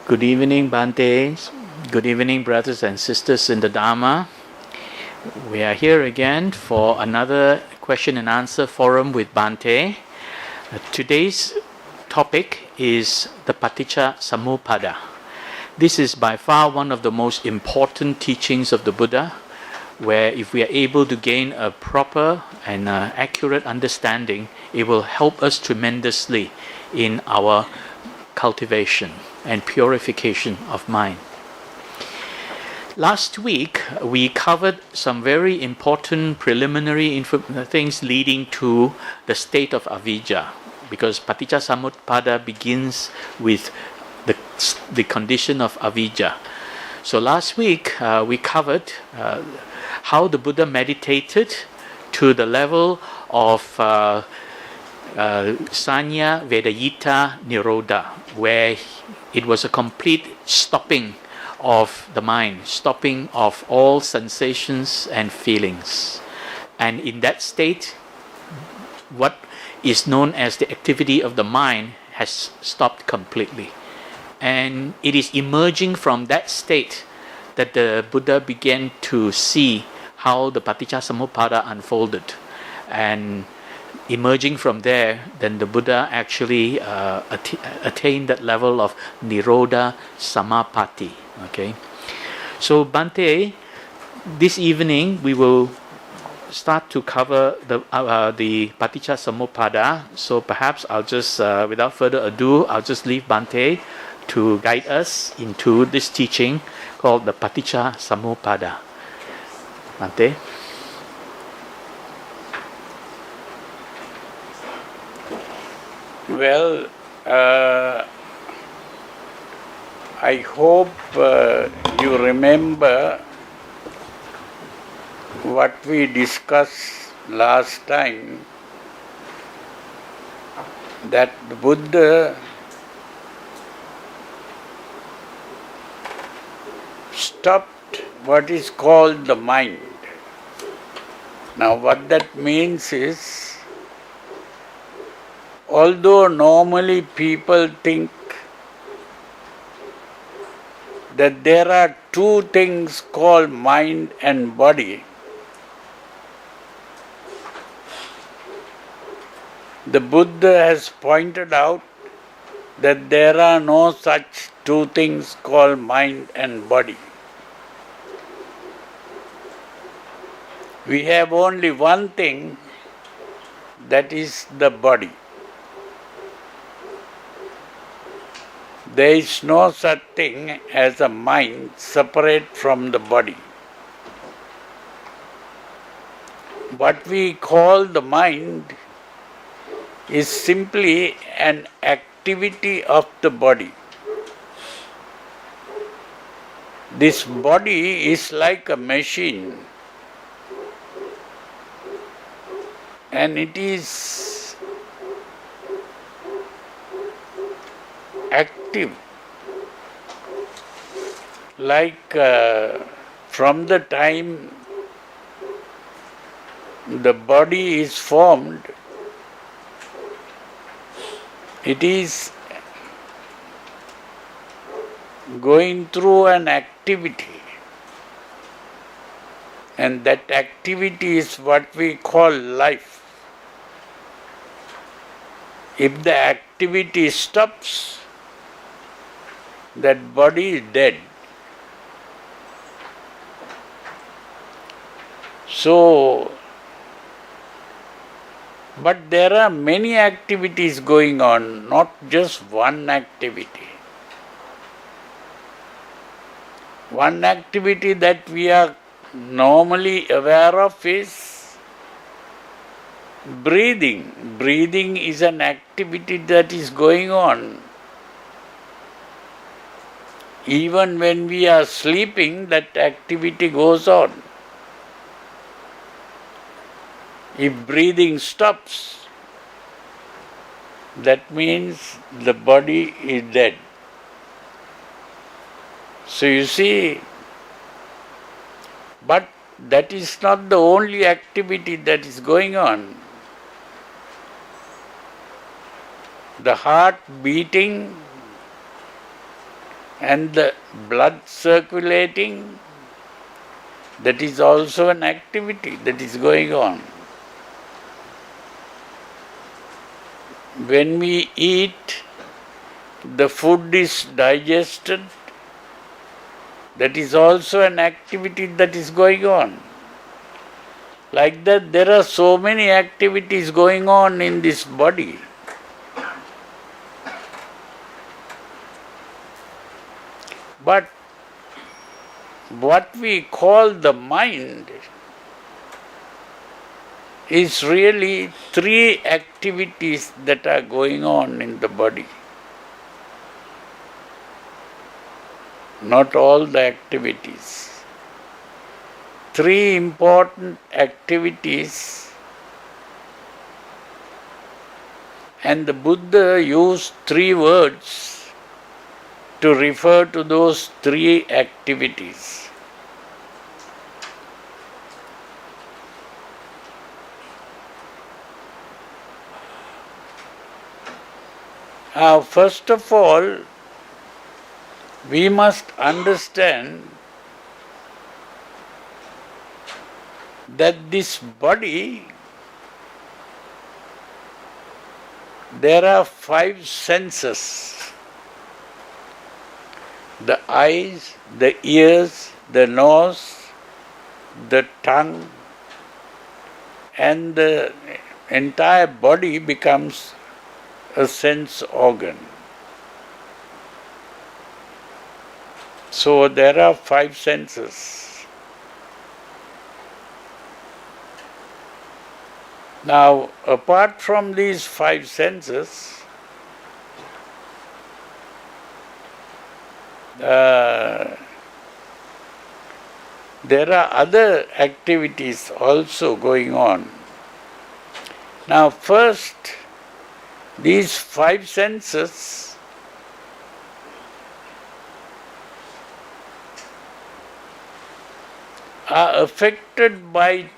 Good evening, Bhante. Good evening, brothers and sisters in the Dharma. We are here again for another question and answer forum with Bhante. Today's topic is the Paticca Samuppada. This is by far one of the most important teachings of the Buddha, where if we are able to gain a proper and accurate understanding, it will help us tremendously in our cultivation and purification of mind. Last week, we covered some very important preliminary things leading to the state of avijja, because Paticca Samuppada begins with the condition of avijja. So last week, we covered how the Buddha meditated to the level of Sanya Vedayita Nirodha, where it was a complete stopping of the mind, stopping of all sensations and feelings. And in that state, what is known as the activity of the mind has stopped completely. And it is emerging from that state that the Buddha began to see how the Paticca Samuppada unfolded. And emerging from there, then the Buddha actually attained that level of Nirodha Samapatti. Okay, so Bhante, this evening we will start to cover the Paticca Samuppada. So perhaps I'll just, without further ado, I'll just leave Bhante to guide us into this teaching called the Paticca Samuppada. Bhante. Well, I hope you remember what we discussed last time, that the Buddha stopped what is called the mind. Now what that means is, although normally people think that there are two things called mind and body, the Buddha has pointed out that there are no such two things called mind and body. We have only one thing, that is the body. There is no such thing as a mind separate from the body. What we call the mind is simply an activity of the body. This body is like a machine, and it is active. Like from the time the body is formed, it is going through an activity, and that activity is what we call life. If the activity stops, that body is dead. So, but there are many activities going on, not just one activity. One activity that we are normally aware of is breathing. Breathing is an activity that is going on. Even when we are sleeping, that activity goes on. If breathing stops, that means the body is dead. So you see, but that is not the only activity that is going on. The heart beating and the blood circulating, that is also an activity that is going on. When we eat, the food is digested, that is also an activity that is going on. Like that, there are so many activities going on in this body. But what we call the mind is really three activities that are going on in the body. Not all the activities. Three important activities, and the Buddha used three words to refer to those three activities. Now, first of all, we must understand that this body, there are five senses: the eyes, the ears, the nose, the tongue, and the entire body becomes a sense organ. So there are five senses. Now, apart from these five senses, there are other activities also going on. Now, first, these five senses are affected by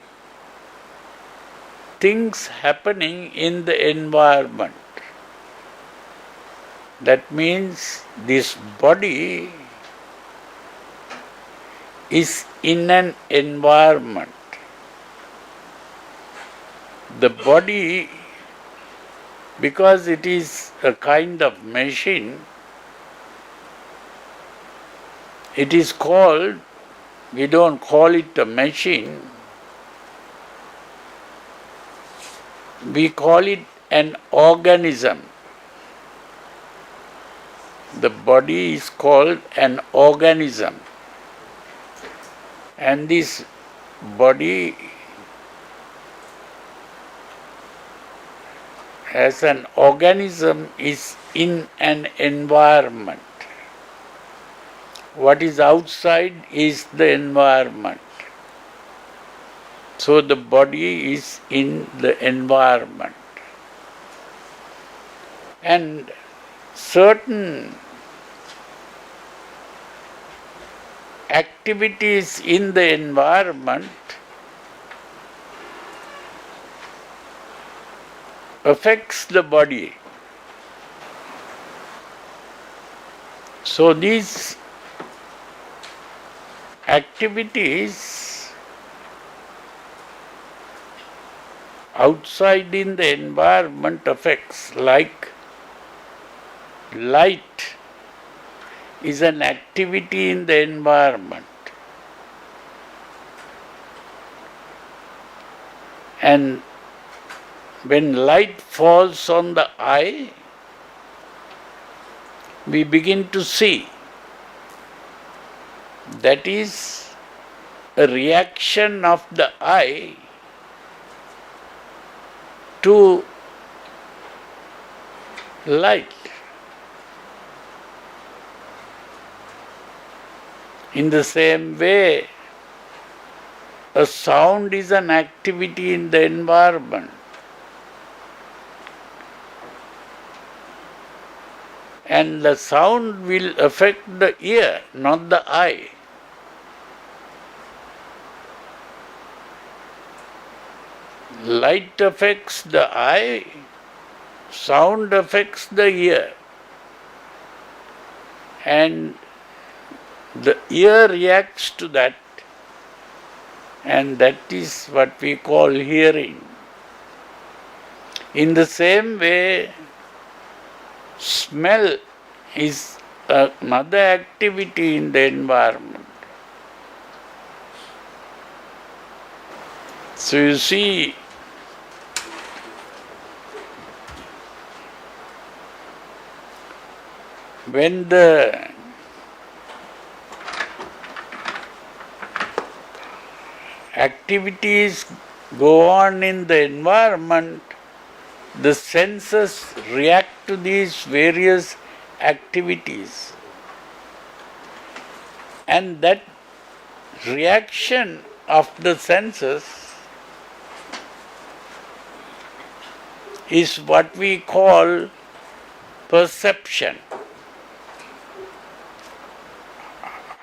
things happening in the environment. That means this body is in an environment. The body, because it is a kind of machine, it is called, we don't call it a machine, we call it an organism. The body is called an organism. And this body as an organism is in an environment. What is outside is the environment. So the body is in the environment. And certain activities in the environment affects the body. So these activities outside in the environment affects, like light is an activity in the environment. And when light falls on the eye, we begin to see. That is a reaction of the eye to light. In the same way, a sound is an activity in the environment. And the sound will affect the ear, not the eye. Light affects the eye, sound affects the ear. And the ear reacts to that, and that is what we call hearing. In the same way, smell is another activity in the environment. So you see, when the activities go on in the environment, the senses react to these various activities. And that reaction of the senses is what we call perception.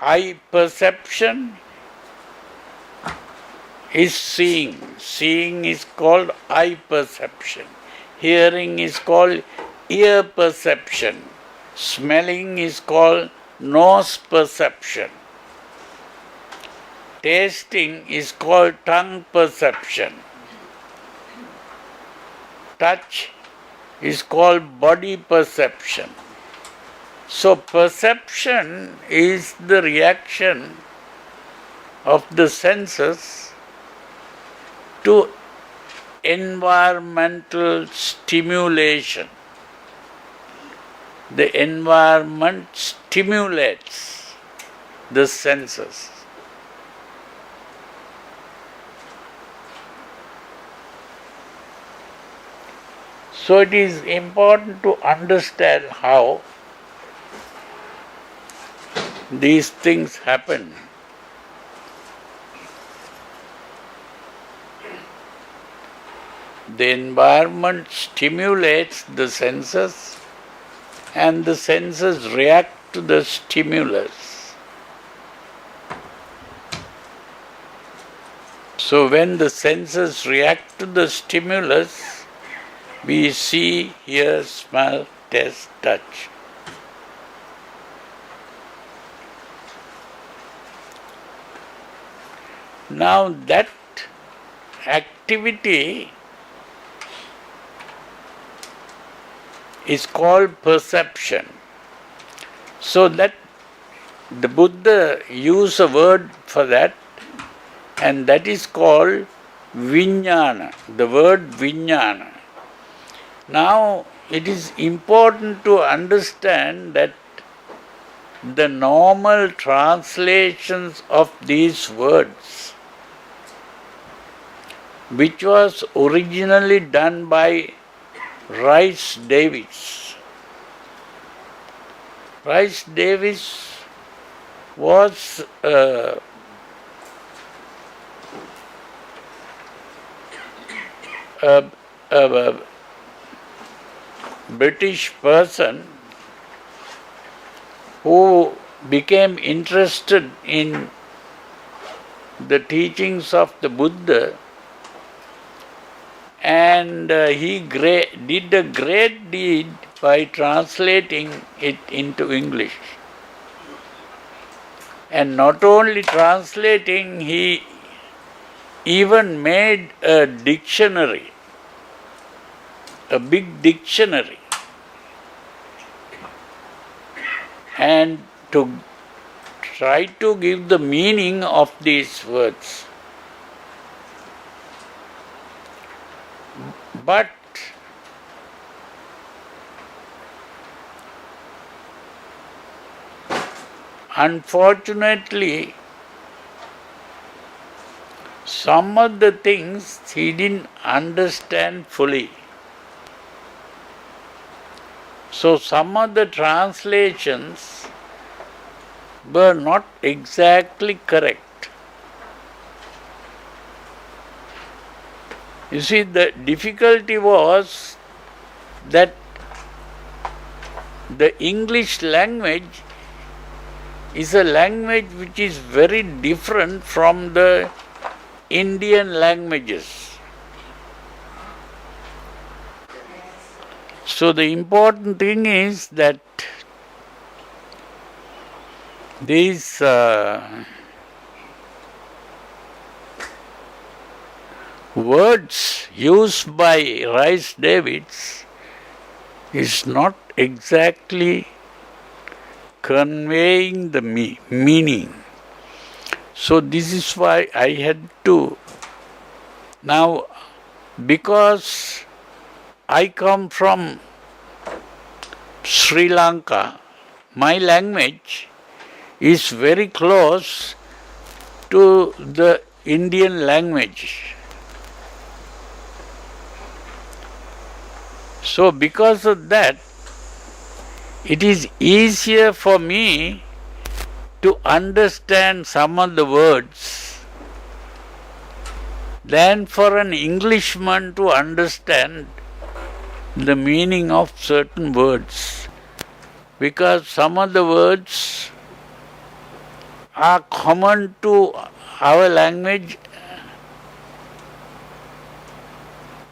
Eye perception is seeing. Seeing is called eye perception. Hearing is called ear perception. Smelling is called nose perception. Tasting is called tongue perception. Touch is called body perception. So perception is the reaction of the senses to environmental stimulation. The environment stimulates the senses. So it is important to understand how these things happen. The environment stimulates the senses and the senses react to the stimulus. So when the senses react to the stimulus, we see, hear, smell, taste, touch. Now that activity is called perception. So that the Buddha used a word for that, and that is called vijnana, the word vijnana. Now it is important to understand that the normal translations of these words, which was originally done by Rice Davis. Rice Davis was a British person who became interested in the teachings of the Buddha, and he did a great deed by translating it into English. And not only translating, he even made a dictionary, a big dictionary, and to try to give the meaning of these words. But unfortunately, some of the things he didn't understand fully. So some of the translations were not exactly correct. You see, the difficulty was that the English language is a language which is very different from the Indian languages. So the important thing is that These words used by Rice Davids is not exactly conveying the meaning. So this is why I had to now, because I come from Sri Lanka, my language is very close to the Indian language. So because of that, it is easier for me to understand some of the words than for an Englishman to understand the meaning of certain words. Because some of the words are common to our language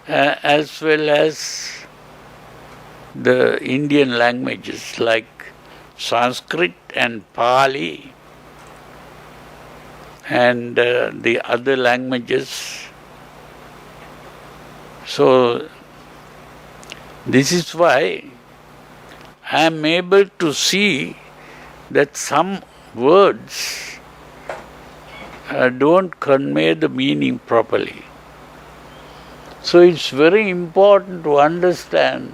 as well as the Indian languages like Sanskrit and Pali and the other languages. So this is why I am able to see that some words don't convey the meaning properly. So it's very important to understand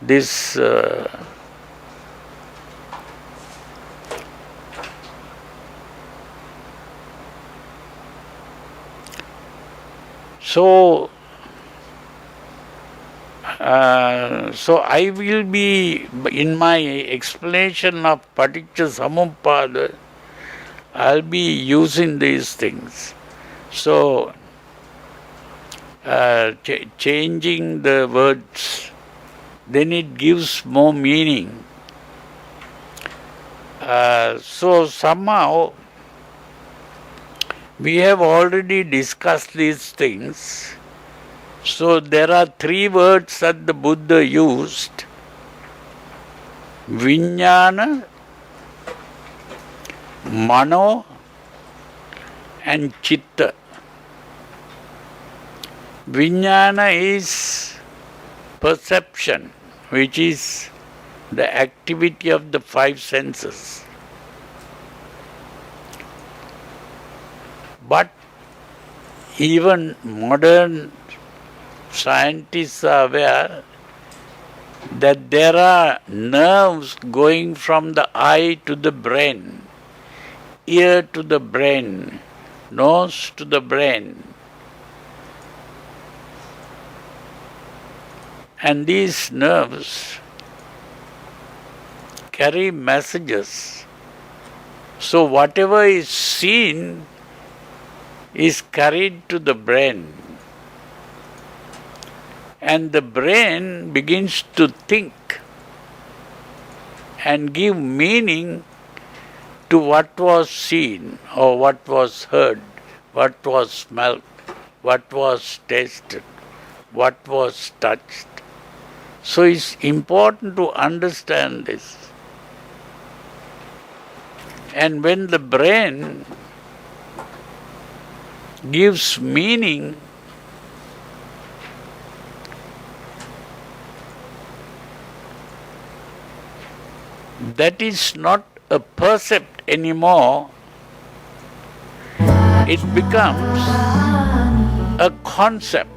this so I will be, in my explanation of Paticca Samuppada, I'll be using these things. So changing the words, then it gives more meaning. So somehow we have already discussed these things. So there are three words that the Buddha used: Vijnana, Mano and Chitta. Vijnana is perception, which is the activity of the five senses. But even modern scientists are aware that there are nerves going from the eye to the brain, ear to the brain, nose to the brain. And these nerves carry messages. So whatever is seen is carried to the brain. And the brain begins to think and give meaning to what was seen or what was heard, what was smelt, what was tasted, what was touched. So it's important to understand this. And when the brain gives meaning, that is not a percept anymore. It becomes a concept.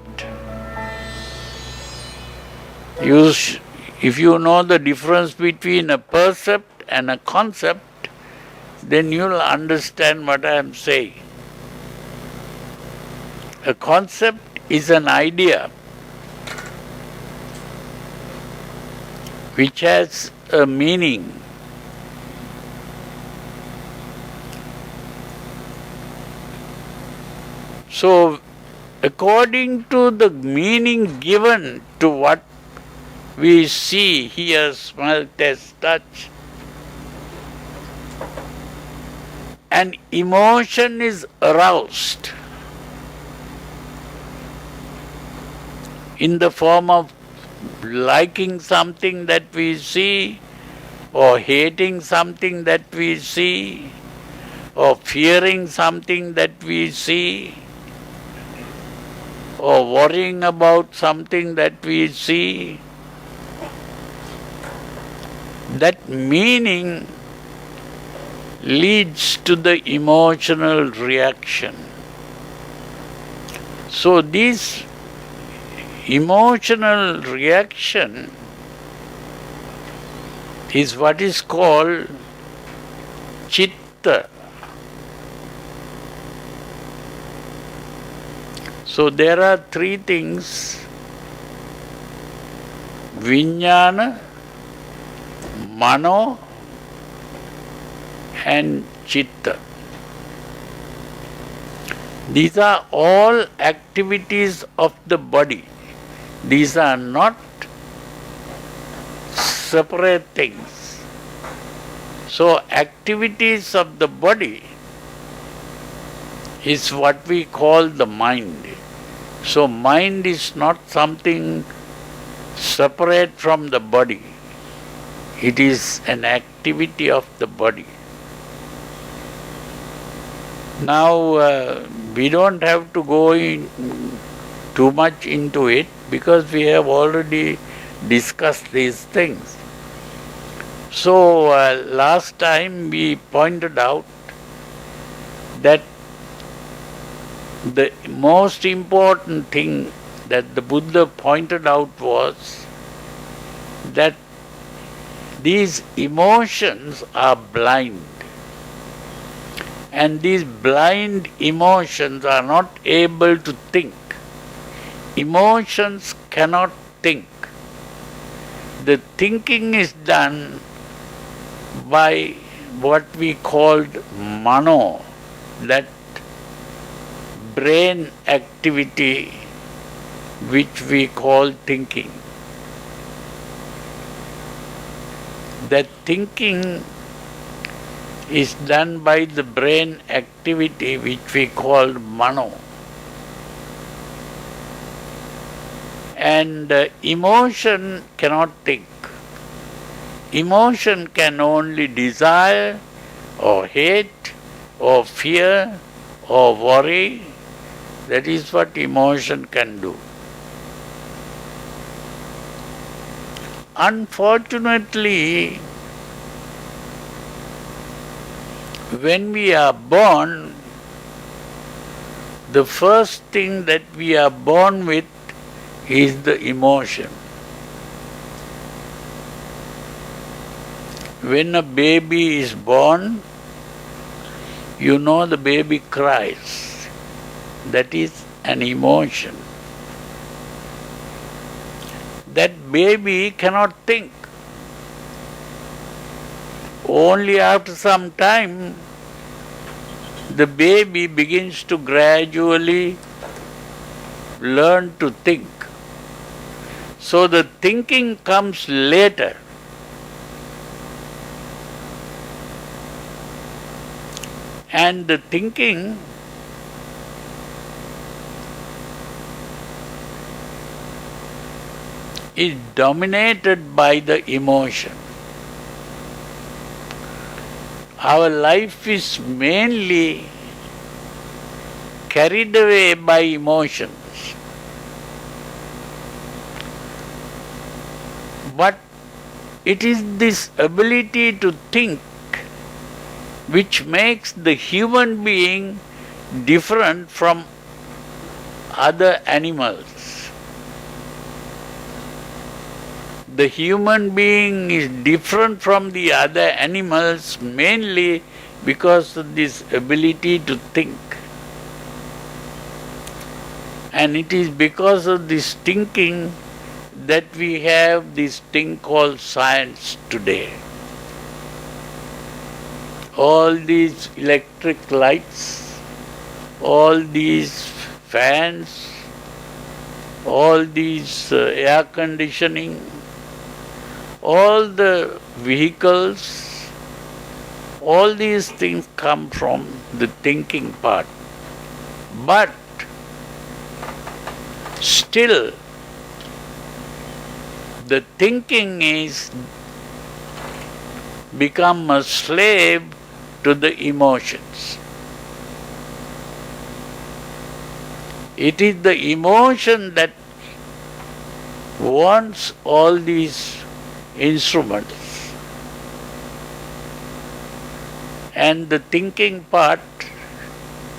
If you know the difference between a percept and a concept, then you'll understand what I am saying. A concept is an idea which has a meaning. So, according to the meaning given to what we see, hear, smell, taste, touch, an emotion is aroused in the form of liking something that we see or hating something that we see, or fearing something that we see, or worrying about something that we see, that meaning leads to the emotional reaction. So this emotional reaction is what is called chitta. So there are three things: vijnana, mano and chitta. These are all activities of the body. These are not separate things. So activities of the body is what we call the mind. So mind is not something separate from the body. It is an activity of the body. Now, we don't have to go in too much into it because we have already discussed these things. So, last time we pointed out that the most important thing that the Buddha pointed out was that these emotions are blind. And these blind emotions are not able to think. Emotions cannot think. The thinking is done by what we called mano, that brain activity which we call thinking. That thinking is done by the brain activity which we call mano. And emotion cannot think. Emotion can only desire or hate or fear or worry. That is what emotion can do. Unfortunately, when we are born, the first thing that we are born with is the emotion. When a baby is born, you know the baby cries. That is an emotion. That baby cannot think. Only after some time, the baby begins to gradually learn to think. So the thinking comes later. And the thinking is dominated by the emotion. Our life is mainly carried away by emotions. But it is this ability to think which makes the human being different from other animals. The human being is different from the other animals mainly because of this ability to think. And it is because of this thinking that we have this thing called science today. All these electric lights, all these fans, all these air conditioning, all the vehicles, all these things come from the thinking part. But still, the thinking is become a slave to the emotions. It is the emotion that wants all these instruments, and the thinking part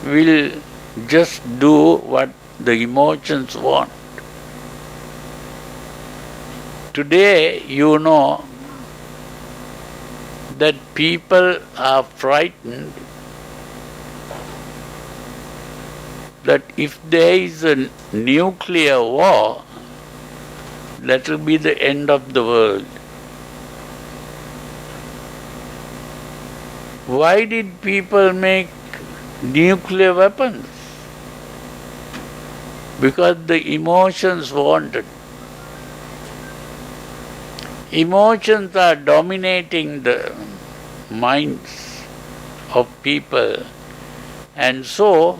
will just do what the emotions want. Today, you know that people are frightened that if there is a nuclear war, that will be the end of the world. Why did people make nuclear weapons? Because the emotions wanted. Emotions are dominating the minds of people, and so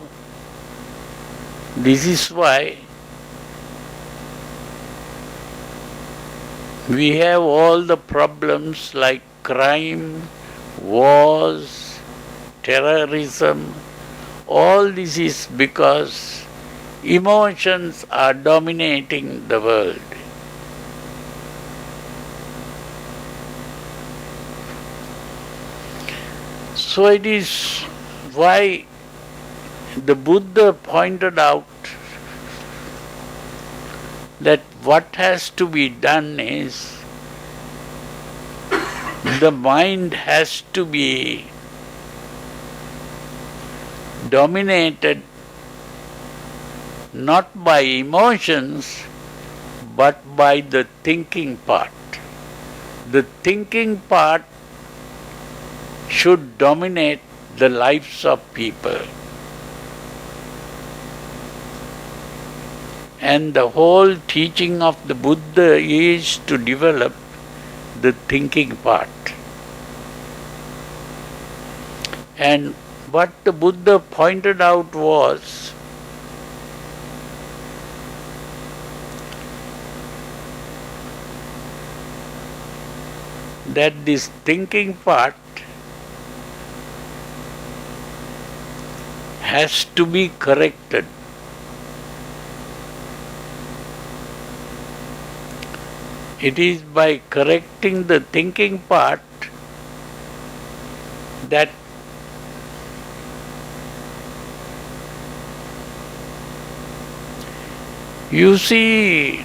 this is why we have all the problems like crime, wars, terrorism. All this is because emotions are dominating the world. So it is why the Buddha pointed out that what has to be done is the mind has to be dominated not by emotions but by the thinking part. The thinking part should dominate the lives of people. And the whole teaching of the Buddha is to develop the thinking part. And what the Buddha pointed out was that this thinking part has to be corrected. It is by correcting the thinking part that you see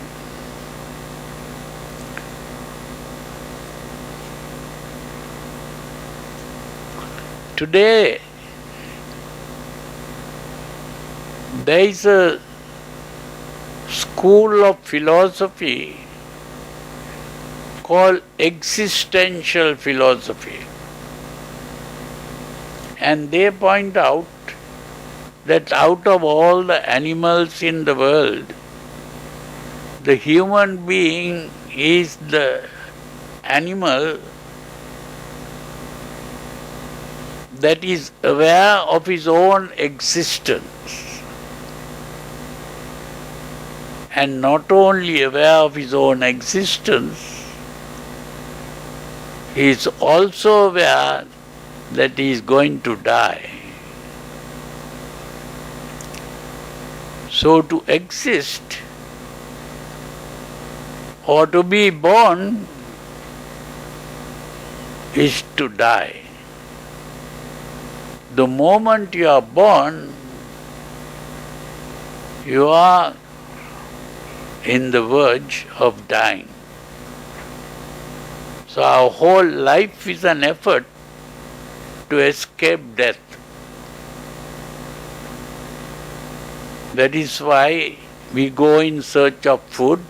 today there is a school of philosophy called existential philosophy. And they point out that out of all the animals in the world, the human being is the animal that is aware of his own existence. And not only aware of his own existence, he is also aware that he is going to die. So to exist or to be born is to die. The moment you are born, you are in the verge of dying. So our whole life is an effort to escape death. That is why we go in search of food,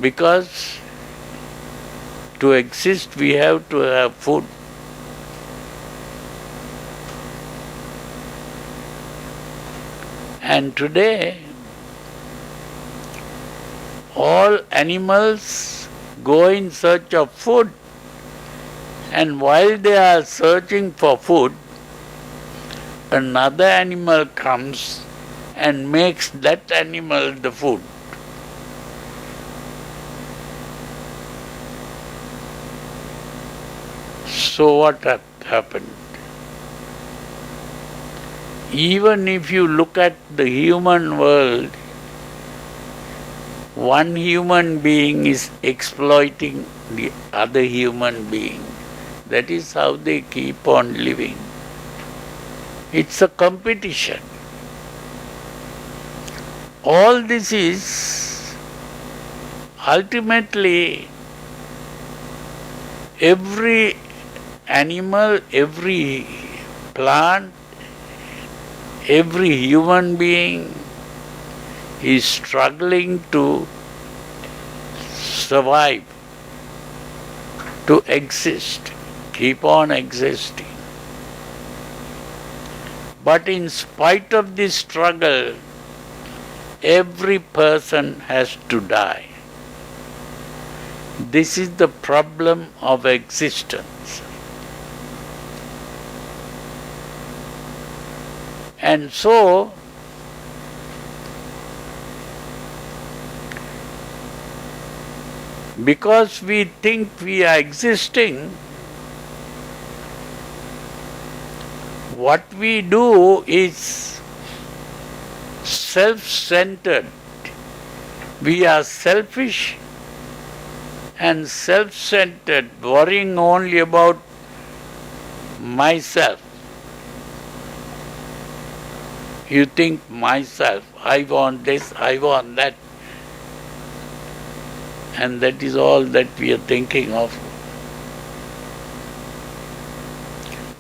because to exist we have to have food. And today, all animals go in search of food, and while they are searching for food, another animal comes and makes that animal the food. So what happened? Even if you look at the human world, one human being is exploiting the other human being. That is how they keep on living. It's a competition. All this is ultimately every animal, every plant, every human being is struggling to survive, to exist, keep on existing. But in spite of this struggle, every person has to die. This is the problem of existence. And so, because we think we are existing, what we do is self-centered. We are selfish and self-centered, worrying only about myself. You think myself, I want this, I want that. And that is all that we are thinking of.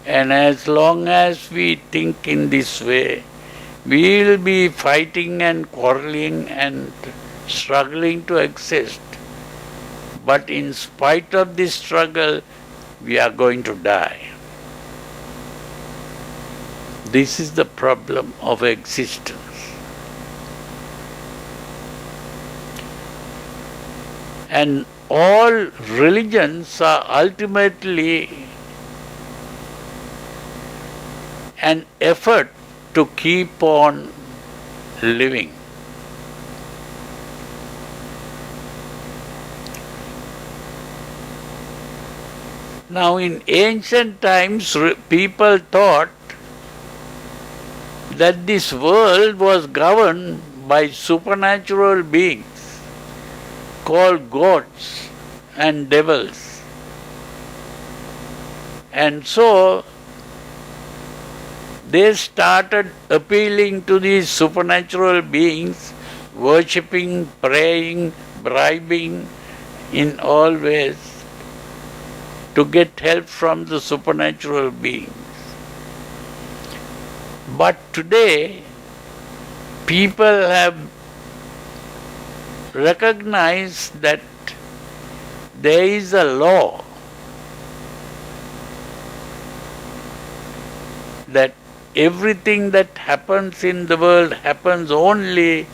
And as long as we think in this way, we will be fighting and quarreling and struggling to exist. But in spite of this struggle, we are going to die. This is the problem of existence. And all religions are ultimately an effort to keep on living. Now, in ancient times, people thought that this world was governed by supernatural beings called gods and devils. And so, they started appealing to these supernatural beings, worshipping, praying, bribing in all ways to get help from the supernatural beings. But today, people have recognized that there is a law that everything that happens in the world happens only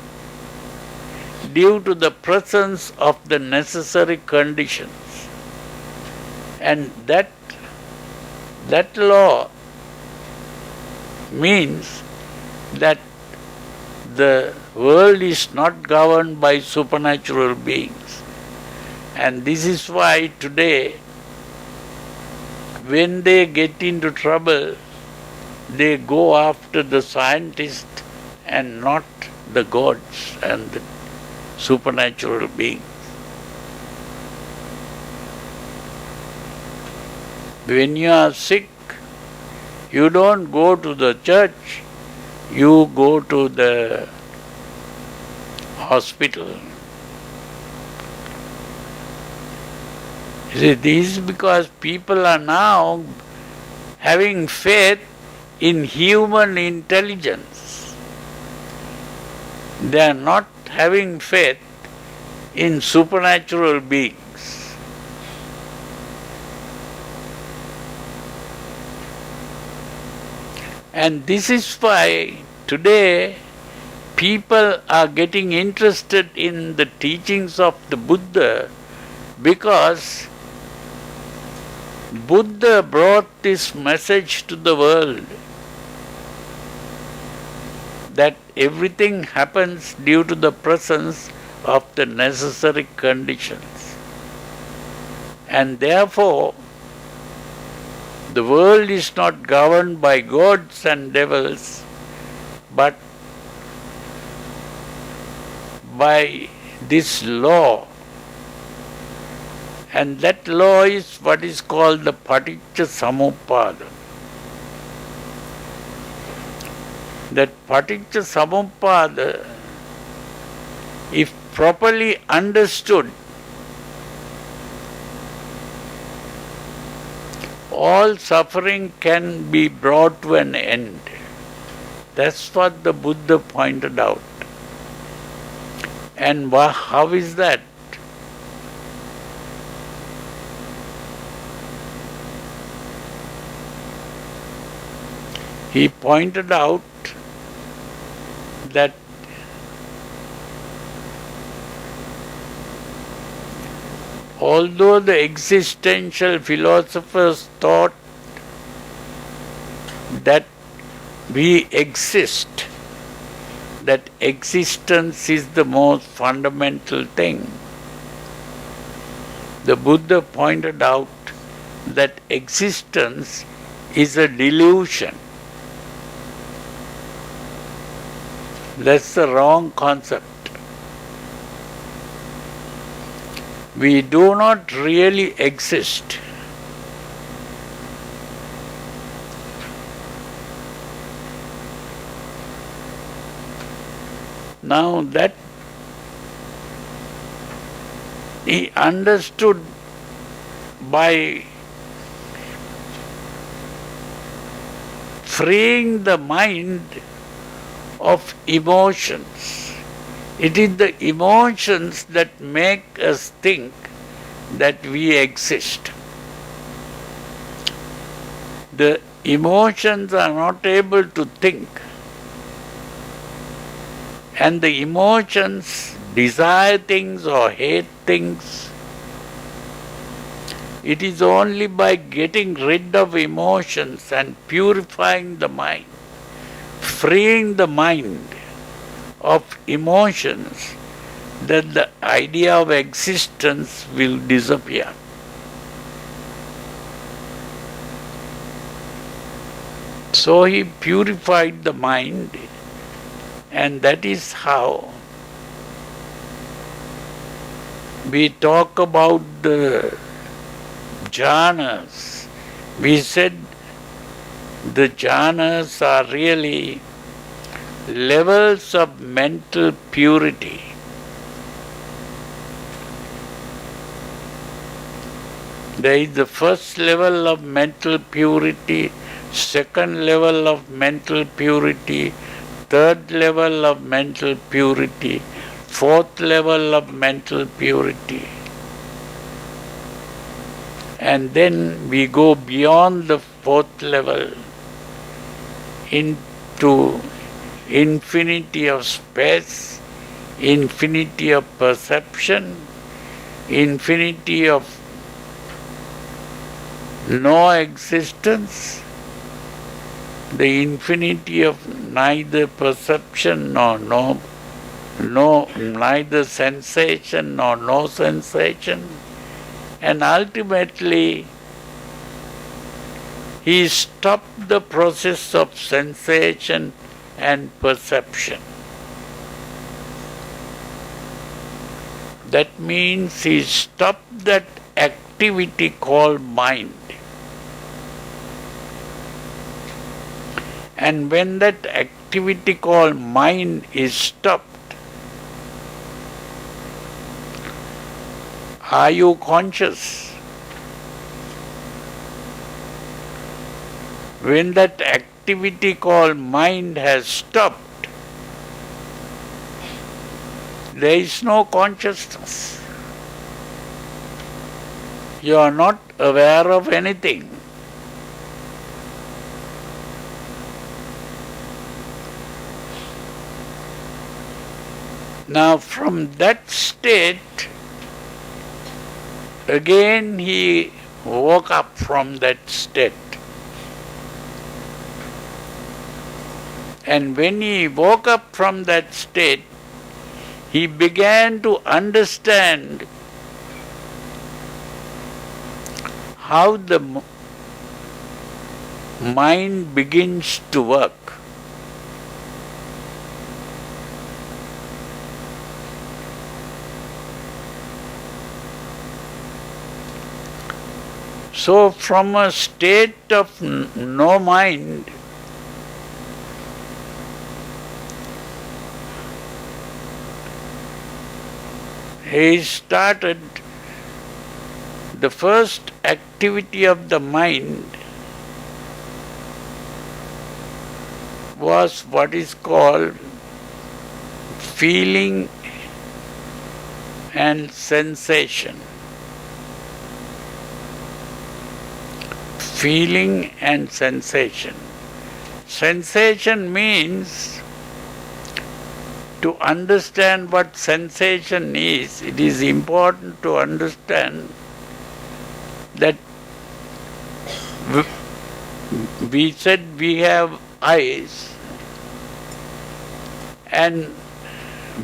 due to the presence of the necessary conditions. And that law means that the world is not governed by supernatural beings. And this is why today, when they get into trouble, they go after the scientists and not the gods and the supernatural beings. When you are sick, you don't go to the church, you go to the hospital. You see, this is because people are now having faith in human intelligence. They are not having faith in supernatural beings. And this is why today people are getting interested in the teachings of the Buddha, because Buddha brought this message to the world that everything happens due to the presence of the necessary conditions. And therefore, The world is not governed by gods and devils, but by this law. And that law is what is called the PATICCA SAMUPPADA. That PATICCA SAMUPPADA, if properly understood, all suffering can be brought to an end. That's what the Buddha pointed out. And how is that? He pointed out that although the existential philosophers thought that we exist, that existence is the most fundamental thing, the Buddha pointed out that existence is a delusion. That's the wrong concept. We do not really exist. Now that he understood by freeing the mind of emotions. It is the emotions that make us think that we exist. The emotions are not able to think, and the emotions desire things or hate things. It is only by getting rid of emotions and purifying the mind, freeing the mind of emotions, that the idea of existence will disappear. So he purified the mind, and that is how we talk about the jhanas. We said the jhanas are really levels of mental purity. There is the first level of mental purity, second level of mental purity, third level of mental purity, fourth level of mental purity. And then we go beyond the fourth level into infinity of space, infinity of perception, infinity of no existence, the infinity of neither perception nor neither sensation nor no sensation, and ultimately he stopped the process of sensation and perception. That means he stopped that activity called mind. And when that activity called mind is stopped, are you conscious? When that activity called mind has stopped, there is no consciousness. You are not aware of anything. Now from that state, again he woke up from that state. And when he woke up from that state, he began to understand how mind begins to work. So from a state of no mind, he started the first activity of the mind was what is called feeling and sensation. Feeling and sensation. Sensation means, to understand what sensation is, it is important to understand that we said we have eyes, and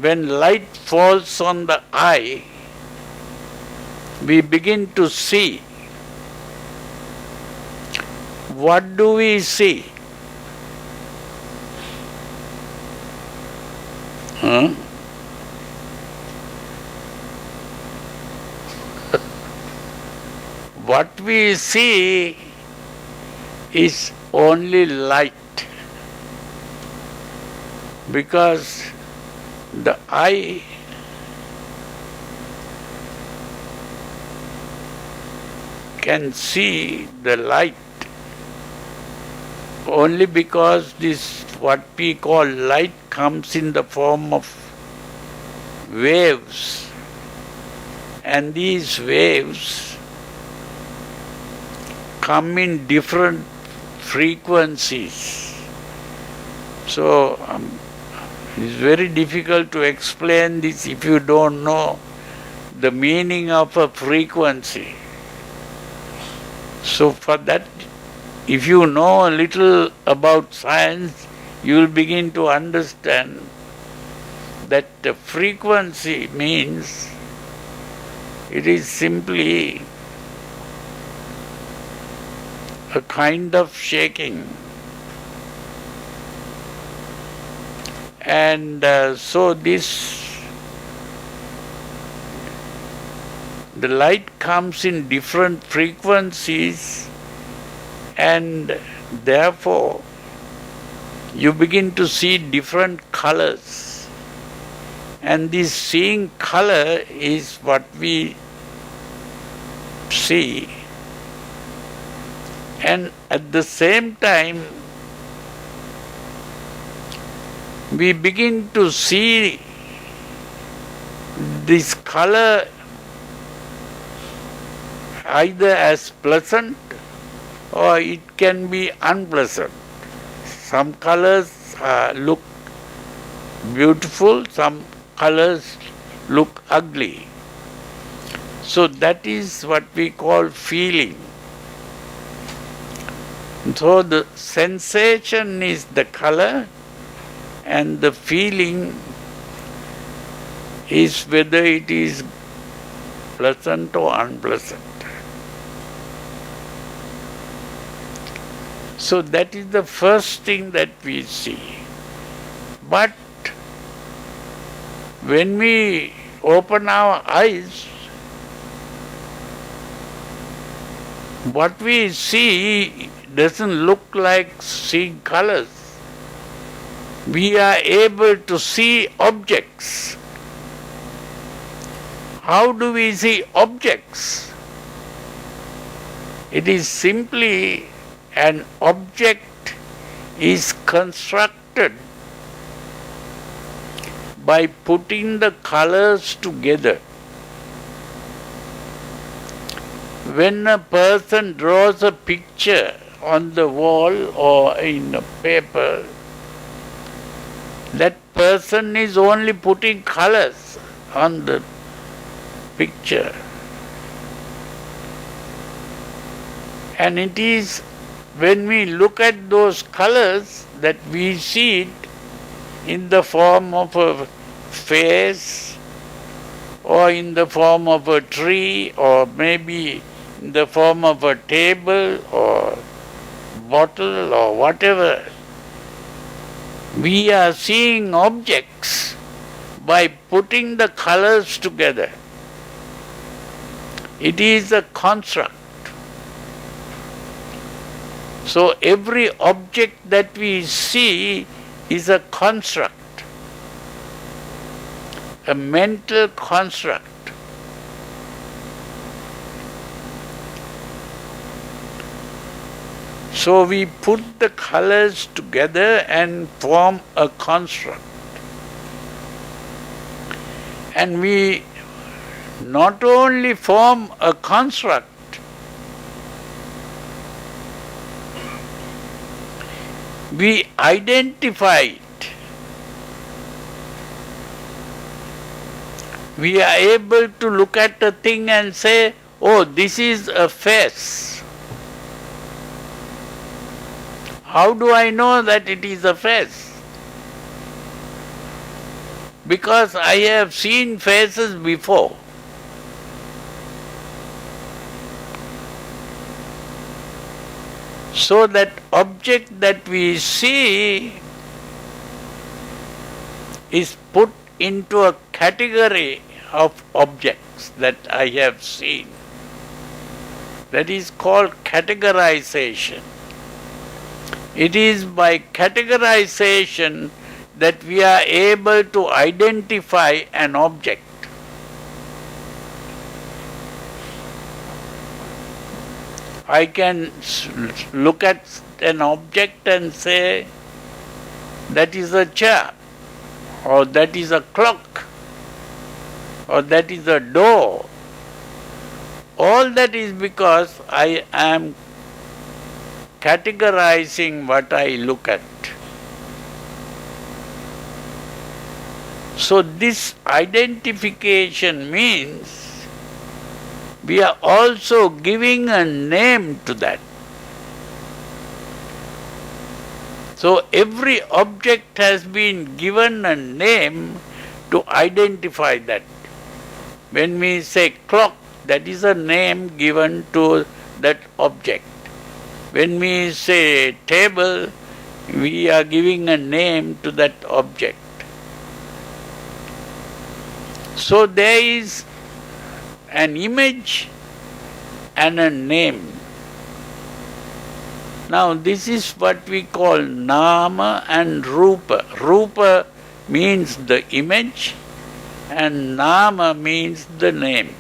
when light falls on the eye, we begin to see. What do we see? What we see is only light, because the eye can see the light only because this, what we call light, comes in the form of waves, and these waves come in different frequencies. So it's very difficult to explain this if you don't know the meaning of a frequency. So for that, if you know a little about science, you will begin to understand that the frequency means it is simply a kind of shaking. And so this, the light comes in different frequencies, and therefore you begin to see different colors. And this seeing color is what we see. And at the same time, we begin to see this color either as pleasant or it can be unpleasant. Some colors look beautiful, some colors look ugly. So that is what we call feeling. So the sensation is the color, and the feeling is whether it is pleasant or unpleasant. So that is the first thing that we see. But when we open our eyes, what we see doesn't look like seeing colors. We are able to see objects. How do we see objects? It is simply an object is constructed by putting the colors together. When a person draws a picture on the wall or in a paper, that person is only putting colors on the picture. And it is when we look at those colors that we see it in the form of a face, or in the form of a tree, or maybe in the form of a table or bottle or whatever, we are seeing objects by putting the colors together. It is a construct. So every object that we see is a construct, a mental construct. So we put the colors together and form a construct. And we not only form a construct, we identify it. We are able to look at a thing and say, oh, this is a face. How do I know that it is a face? Because I have seen faces before. So that object that we see is put into a category of objects that I have seen. That is called categorization. It is by categorization that we are able to identify an object. I can look at an object and say, that is a chair, or that is a clock, or that is a door. All that is because I am categorizing what I look at. So this identification means we are also giving a name to that. So every object has been given a name to identify that. When we say clock, that is a name given to that object. When we say table, we are giving a name to that object. So there is an image and a name. Now this is what we call nama and rupa. Rupa means the image and nama means the name.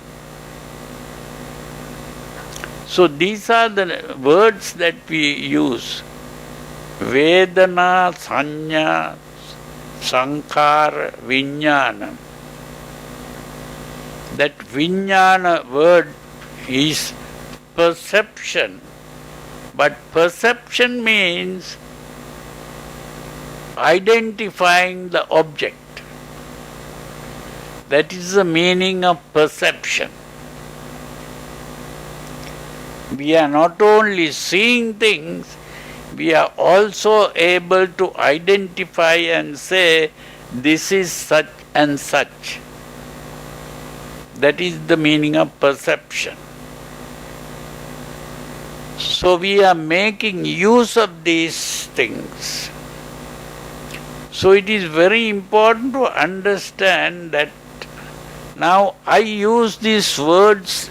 So these are the words that we use. Vedana, Sanya, Sankhara, Vijnana. That Vijnana word is perception. But perception means identifying the object. That is the meaning of perception. We are not only seeing things, we are also able to identify and say, this is such and such. That is the meaning of perception. So we are making use of these things. So it is very important to understand that now I use these words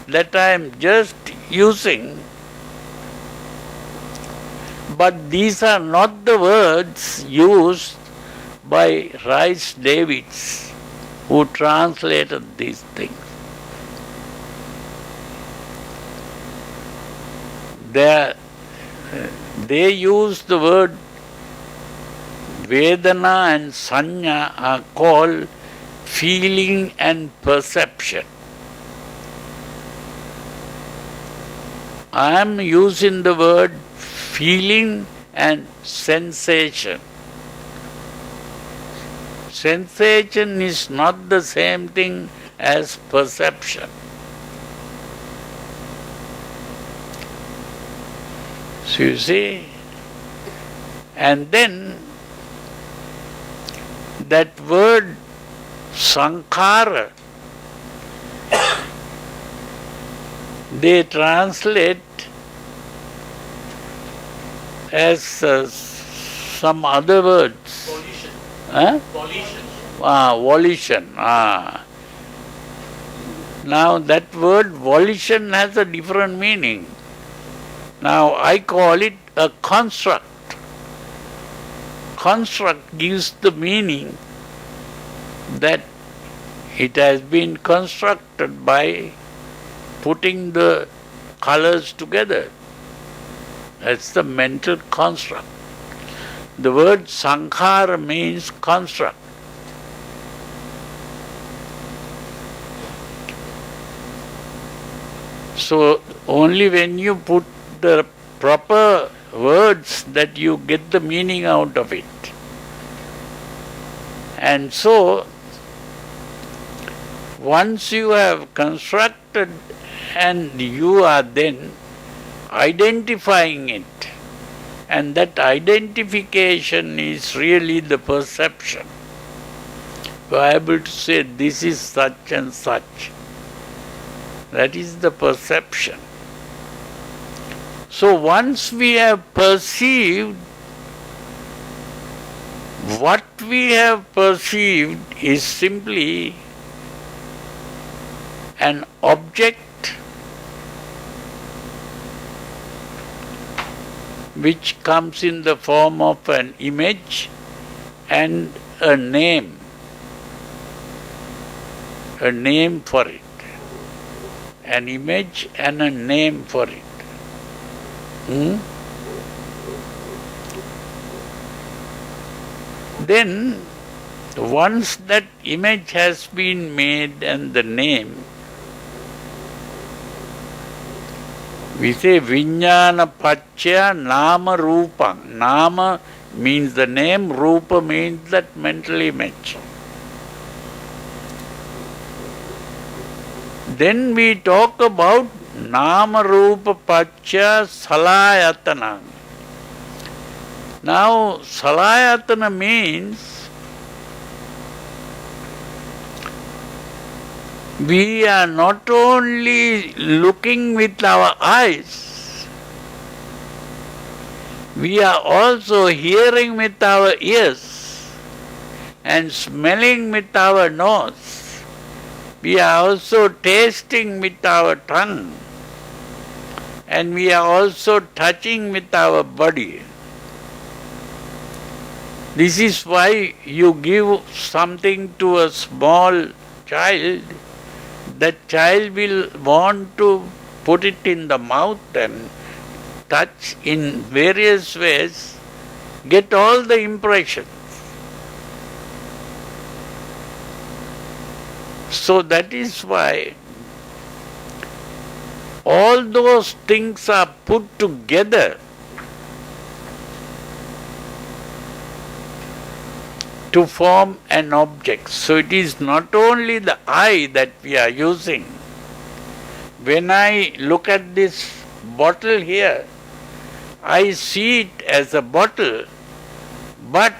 that I am just using, but these are not the words used by Rice Davids, who translated these things. They use the word Vedana and Sanya are called feeling and perception. I am using the word feeling and sensation. Sensation is not the same thing as perception. So you see, and then that word sankhara, they translate as some other words. Volition. Huh? Volition. Volition. Now that word volition has a different meaning. Now I call it a construct. Construct gives the meaning that it has been constructed by putting the colors together. That's the mental construct. The word sankhara means construct. So only when you put the proper words that you get the meaning out of it. And so once you have constructed and you are then identifying it, and that identification is really the perception. You are able to say this is such and such. That is the perception. So once we have perceived, what we have perceived is simply an object which comes in the form of an image and a name for it. An image and a name for it. Then, once that image has been made and the name, we say Vijnana Pacchaya Nama Rupam. Nama means the name, Rupa means that mental image. Then we talk about Nama Rupa Pacchaya Salayatana. Now, Salayatana means we are not only looking with our eyes, we are also hearing with our ears and smelling with our nose. We are also tasting with our tongue, and we are also touching with our body. This is why you give something to a small child, that child will want to put it in the mouth and touch in various ways, get all the impressions. So that is why all those things are put together to form an object. So it is not only the eye that we are using. When I look at this bottle here, I see it as a bottle, but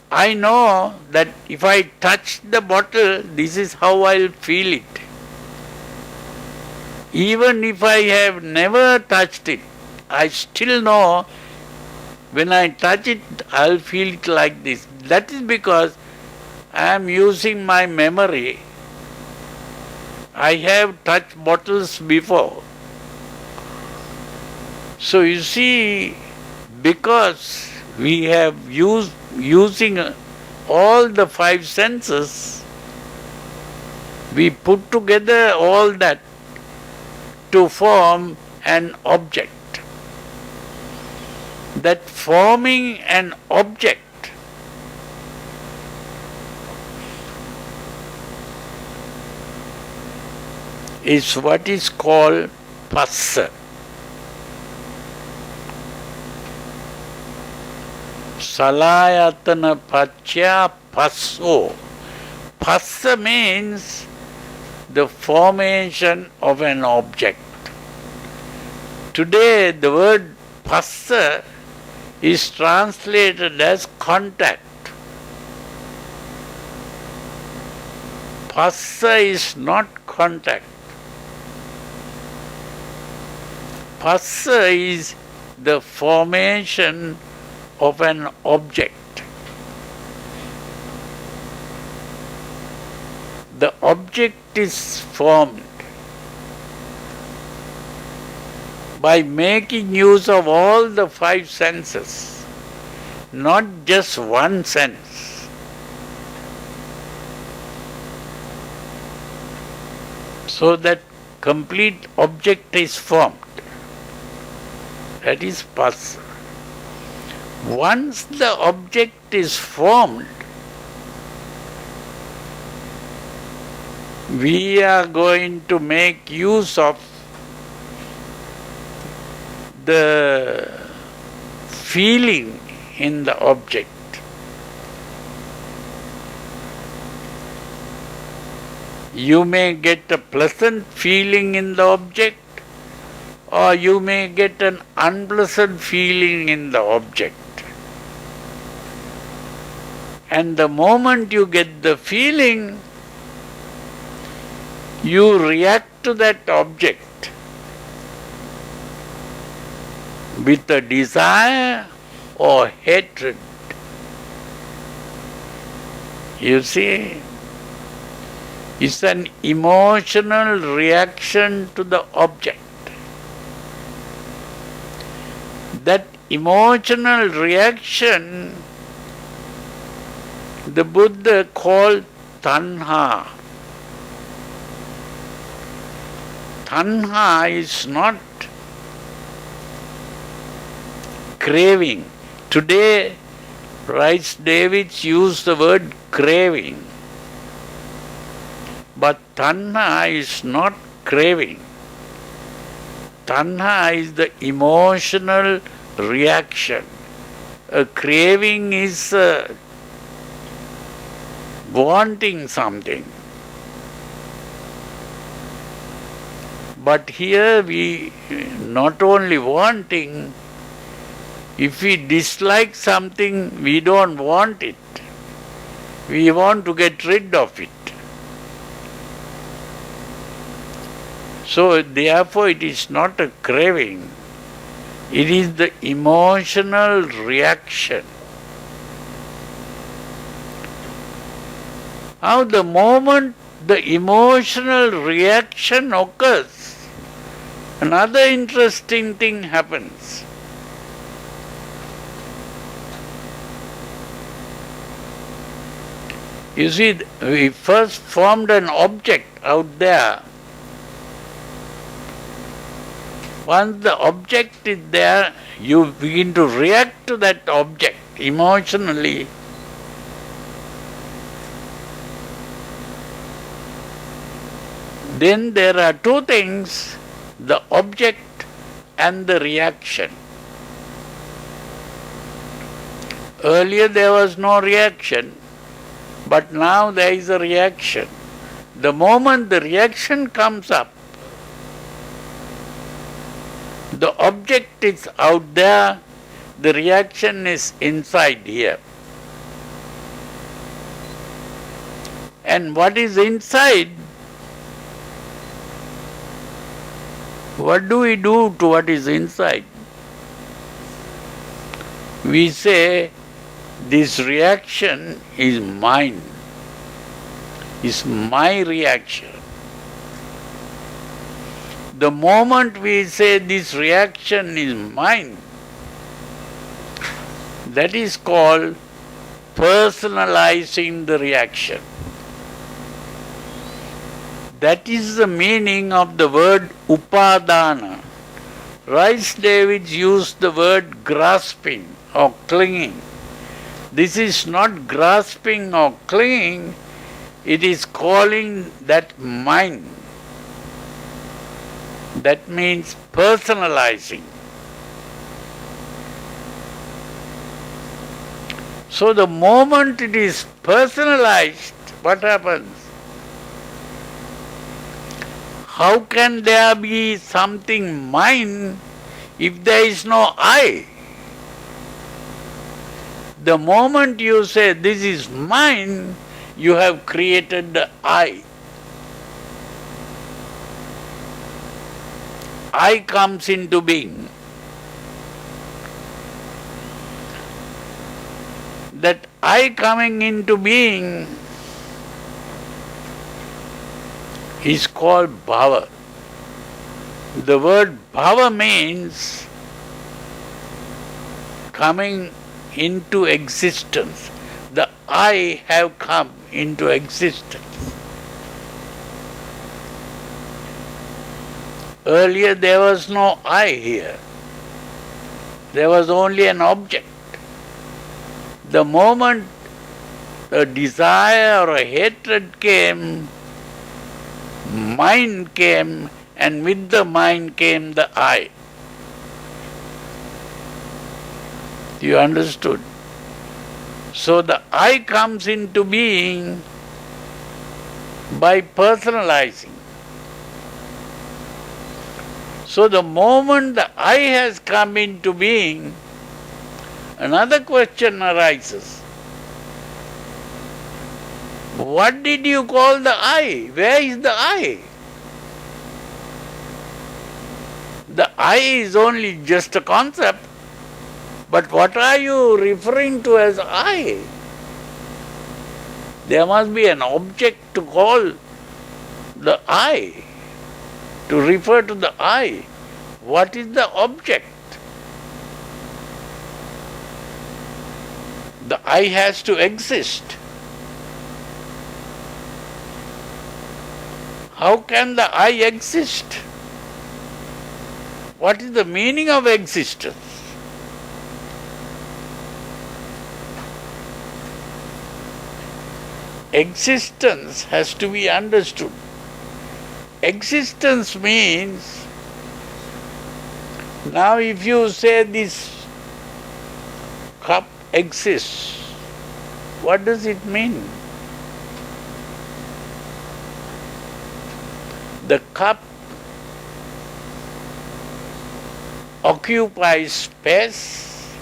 I know that if I touch the bottle, this is how I'll feel it. Even if I have never touched it, I still know when I touch it, I'll feel it like this. That is because I am using my memory. I have touched bottles before. So you see, because we have using all the five senses, we put together all that to form an object. That forming an object is what is called phassa. Salayatana Pacchaya Phasso. Phassa means the formation of an object. Today the word phassa is translated as contact. Phassa is not contact. Phassa is the formation of an object. The object is formed by making use of all the five senses, not just one sense. So that complete object is formed. That is passa. Once the object is formed, we are going to make use of the feeling in the object. You may get a pleasant feeling in the object, or you may get an unpleasant feeling in the object. And the moment you get the feeling, you react to that object with a desire or hatred. You see, it's an emotional reaction to the object. That emotional reaction the Buddha called tanha. Tanha is not craving. Today, Rice Davids use the word craving. But tanha is not craving. Tanha is the emotional reaction. A craving is wanting something. But here we not only wanting, if we dislike something, we don't want it. We want to get rid of it. So therefore it is not a craving. It is the emotional reaction. Now the moment the emotional reaction occurs, another interesting thing happens. You see, we first formed an object out there. Once the object is there, you begin to react to that object emotionally. Then there are two things, the object and the reaction. Earlier there was no reaction, but now there is a reaction. The moment the reaction comes up, the object is out there, the reaction is inside here. And what is inside? What do we do to what is inside? We say, this reaction is mine, is my reaction. The moment we say this reaction is mine, that is called personalizing the reaction. That is the meaning of the word upadana. Rice Davids used the word grasping or clinging. This is not grasping or clinging, it is calling that mine. That means personalizing. So the moment it is personalized, what happens? How can there be something mine if there is no I? The moment you say this is mine, you have created the I. I comes into being. that I coming into being is called bhava. The word bhava means coming into existence. The I have come into existence. Earlier there was no I here. There was only an object. The moment a desire or a hatred came, mind came, and with the mind came the I. You understood? So the I comes into being by personalizing. So the moment the I has come into being, another question arises. What did you call the I? Where is the I? The I is only just a concept, but what are you referring to as I? There must be an object to call the I, to refer to the I. What is the object? The I has to exist. How can the I exist? What is the meaning of existence? Existence has to be understood. Existence means, now if you say this cup exists, what does it mean? The cup occupies space,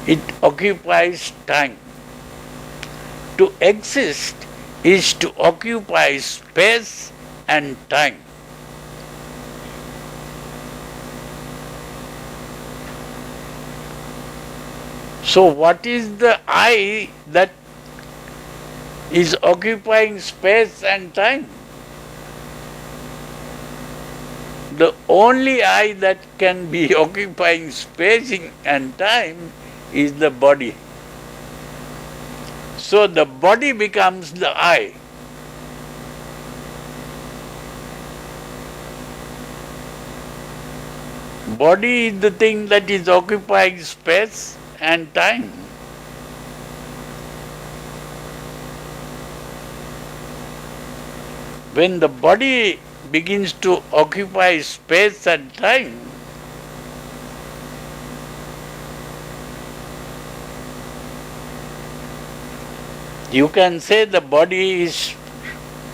it occupies time. To exist is to occupy space and time. So what is the I that is occupying space and time? The only I that can be occupying space and time is the body. So the body becomes the I. Body is the thing that is occupying space and time. When the body begins to occupy space and time, you can say the body is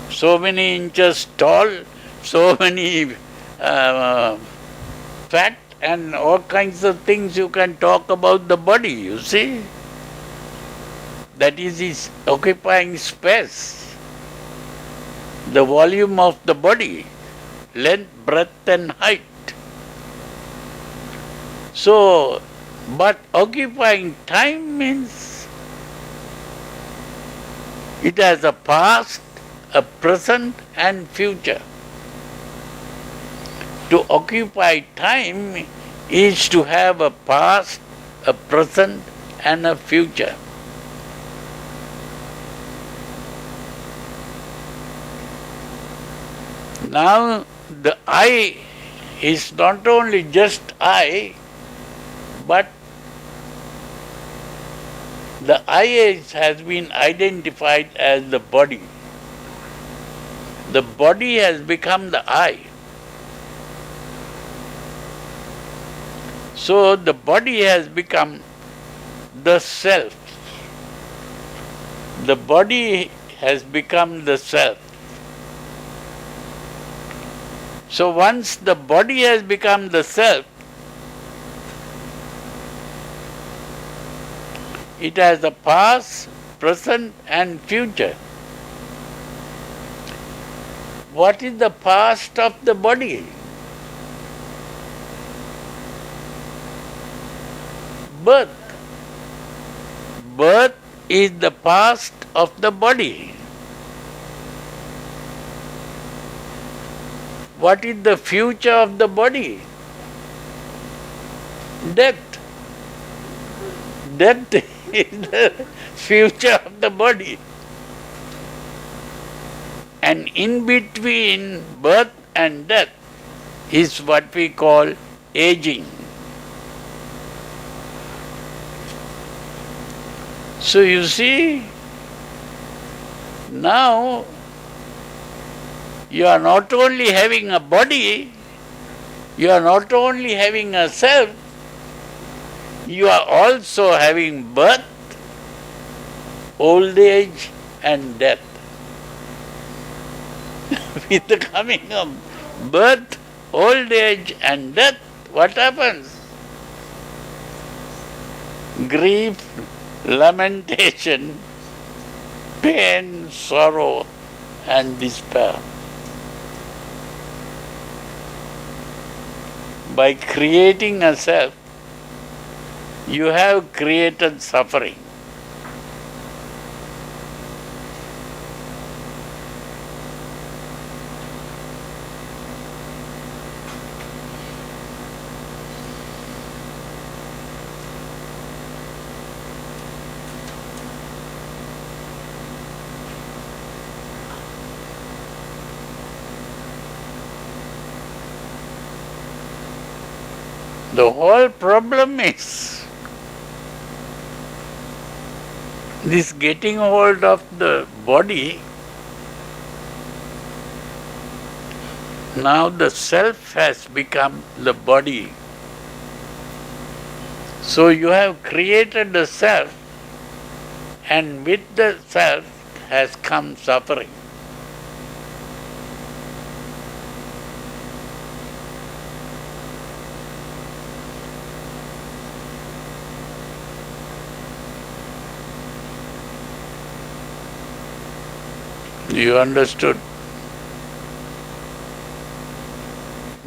so many inches tall, so many fat, and all kinds of things you can talk about the body, you see. That is occupying space. The volume of the body, length, breadth and height. So, but occupying time means it has a past, a present and future. To occupy time is to have a past, a present and a future. Now the I is not only just I, but the I has been identified as the body. The body has become the I. So the body has become the self. The body has become the self. So once the body has become the self, it has a past, present and future. What is the past of the body? Birth. birth is the past of the body. What is the future of the body? Death. Death is the future of the body. And in between birth and death is what we call aging. So you see, now you are not only having a body, you are not only having a self, you are also having birth, old age and death. With the coming of birth, old age and death, what happens? Grief, lamentation, pain, sorrow and despair. By creating a self, you have created suffering. The whole problem is this getting hold of the body. Now the self has become the body. So you have created the self, and with the self has come suffering. You understood?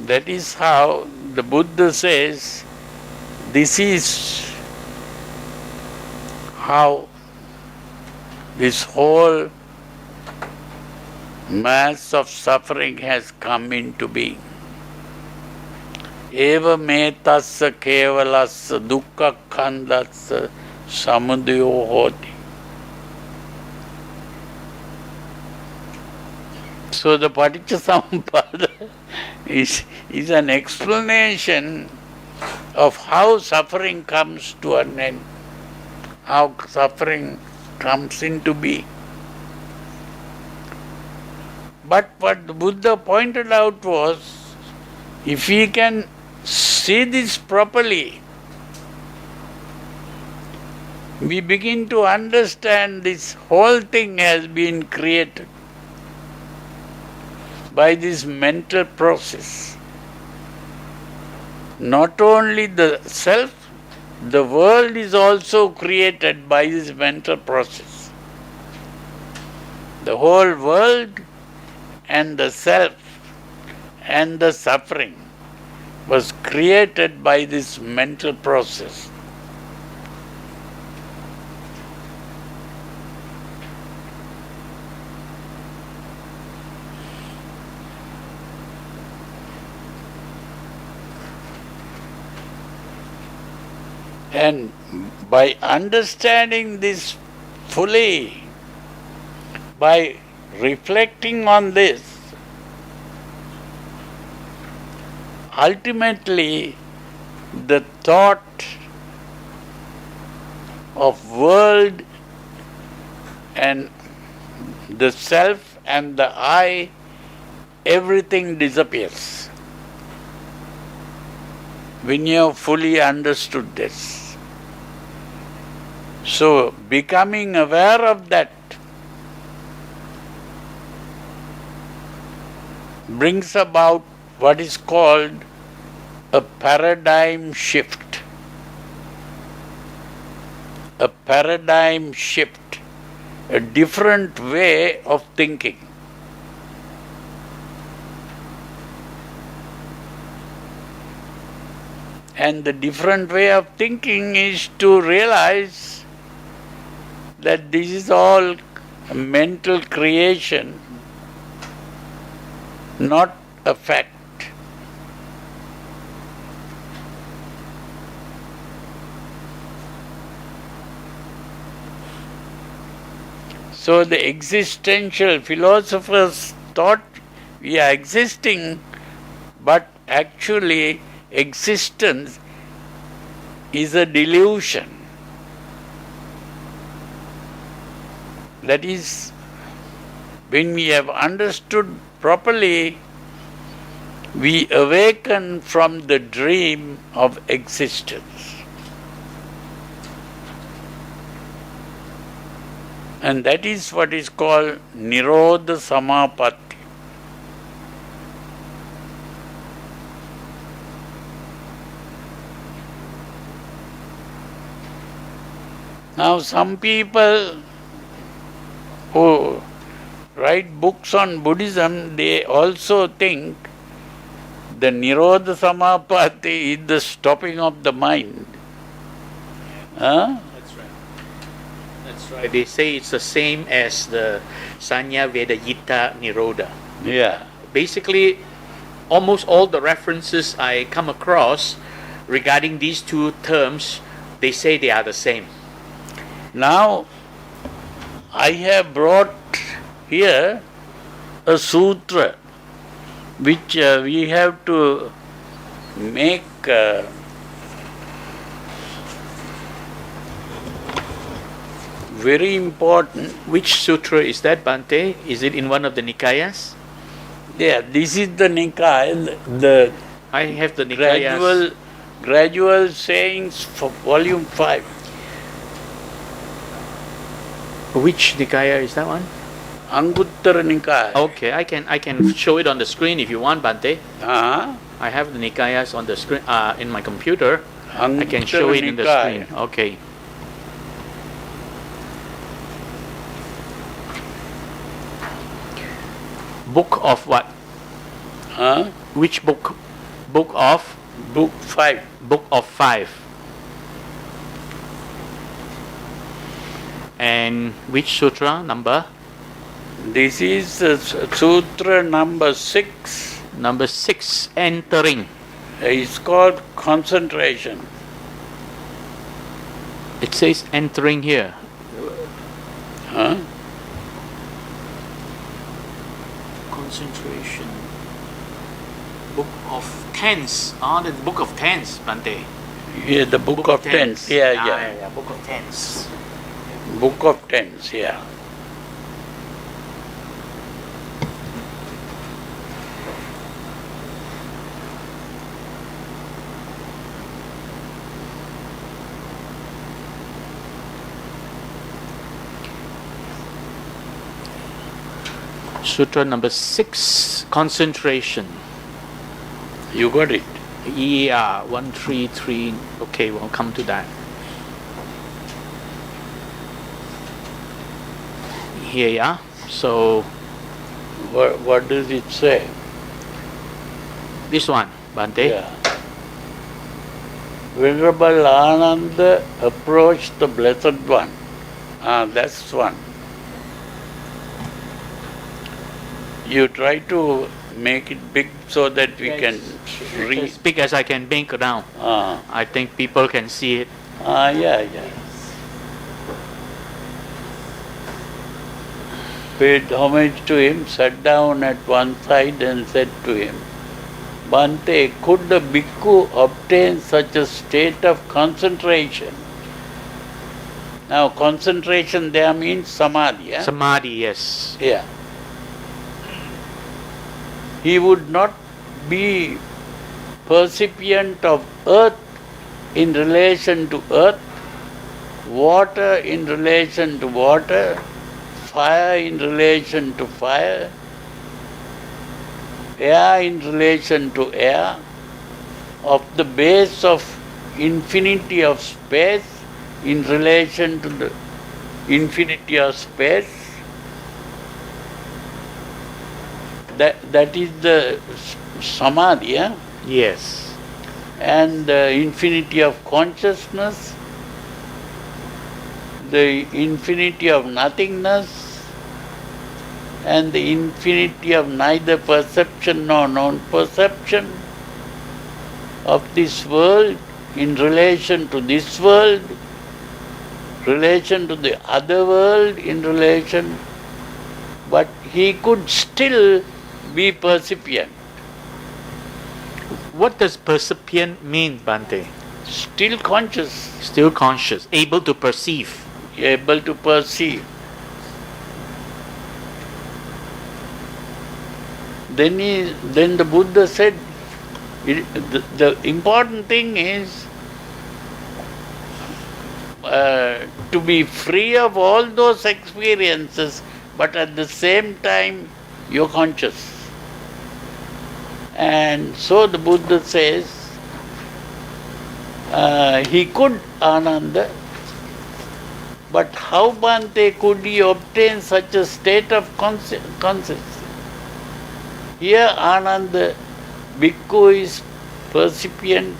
That is how the Buddha says, this is how this whole mass of suffering has come into being. Eva metasya kevalasya dukkha khandasya samudayo hoti. So the Paticca Samuppada is an explanation of how suffering comes to an end, how suffering comes into being. But what the Buddha pointed out was, if we can see this properly, we begin to understand this whole thing has been created by this mental process. Not only the self, the world is also created by this mental process. The whole world and the self and the suffering was created by this mental process. And by understanding this fully, by reflecting on this, ultimately the thought of world and the self and the I, everything disappears. When you have fully understood this. So, becoming aware of that brings about what is called a paradigm shift. A paradigm shift, a different way of thinking. And the different way of thinking is to realize that this is all a mental creation, not a fact. So the existential philosophers thought we are existing, but actually existence is a delusion. That is, when we have understood properly, we awaken from the dream of existence. And that is what is called Nirodha Samapatti. Now some people who write books on Buddhism, they also think the Nirodha Samapatti is the stopping of the mind. Huh? That's right. That's right. They say it's the same as the Sanya Vedayita Nirodha. Yeah. Basically, almost all the references I come across regarding these two terms, they say they are the same. Now, I have brought here a sutra which we have to make very important. Which sutra is that, Bhante? Is it in one of the Nikayas? Yeah, this is the Nikaya, the I have the Nikayas. gradual sayings for volume 5. Which Nikaya is that one? Anguttara Nikaya. Okay, I can show it on the screen if you want, Bhante. Uh-huh. I have the Nikayas on the screen in my computer. I can Anguttara show it in the Nikaya. screen. Okay. Book of what? Huh? Which book? Book of? Book 5. Book of 5. And which sutra number? This is sutra number 6. Number 6, entering. It's called concentration. It says entering here. Huh? Concentration. Book of Tense. The Book of Tense, Bhante. Yeah, the book of Tense. Yeah. Book of Tense. Book of Tense, yeah. Sutra number 6, concentration. You got it? Yeah, 133. Okay, we'll come to that. Here, yeah. So, What does it say? this one, Bhante. Yeah. Venerable Ananda approached the Blessed One. That's one. You try to make it big so that we can read. As big as I can make it down. I think people can see it. Yeah. Paid homage to him, sat down at one side and said to him, Bhante, could the bhikkhu obtain such a state of concentration? Now, concentration there means samadhi. Yeah? Samadhi, yes. Yeah. He would not be percipient of earth in relation to earth, water in relation to water, fire in relation to fire, air in relation to air, of the base of infinity of space in relation to the infinity of space. That is the samadhi, yeah? Yes. And the infinity of consciousness, the infinity of nothingness and the infinity of neither perception nor non-perception of this world in relation to this world, relation to the other world in relation, but he could still be percipient. What does percipient mean, Bhante? Still conscious, Still conscious, able to perceive. able to perceive. Then the Buddha said, the important thing is to be free of all those experiences, but at the same time you're conscious. And so the Buddha says, he could Ananda, but how, Bhante, could he obtain such a state of consciousness? Here Ananda, Bhikkhu is percipient.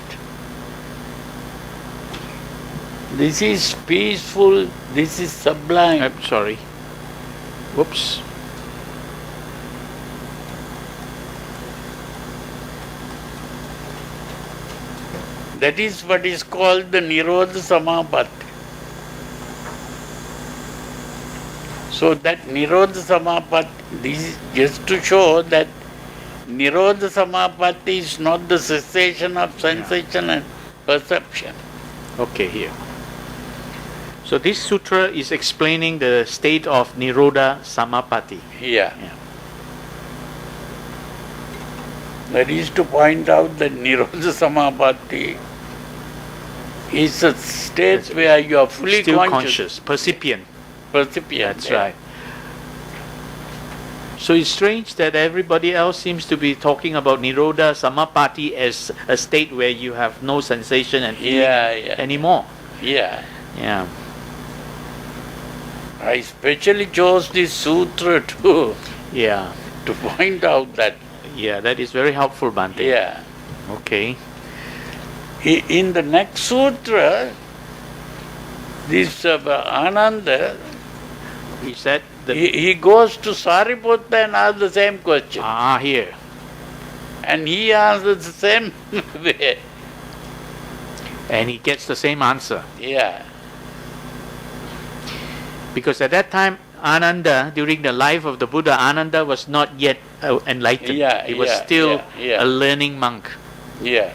This is peaceful, this is sublime. I'm sorry. Whoops. That is what is called the Nirodha Samapatti. So that Nirodha Samapatti, this is just to show that Nirodha Samapatti is not the cessation of sensation and perception. Okay, here. So this sutra is explaining the state of Nirodha Samapatti. Yeah. Yeah. That is to point out that Nirodha Samapatti is a state where you are fully Still conscious. percipient. Percipient. That's right. So it's strange that everybody else seems to be talking about Nirodha Samapatti as a state where you have no sensation and feeling anymore. Yeah. Yeah. I specially chose this sutra to point out that. Yeah, that is very helpful, Bhante. Yeah. Okay. In the next sutra, this Ananda, He said he goes to Sariputta and asks the same question. here. And he answers the same way. And he gets the same answer. Yeah. Because at that time, Ananda, during the life of the Buddha, Ananda was not yet enlightened. He was still a learning monk. Yeah.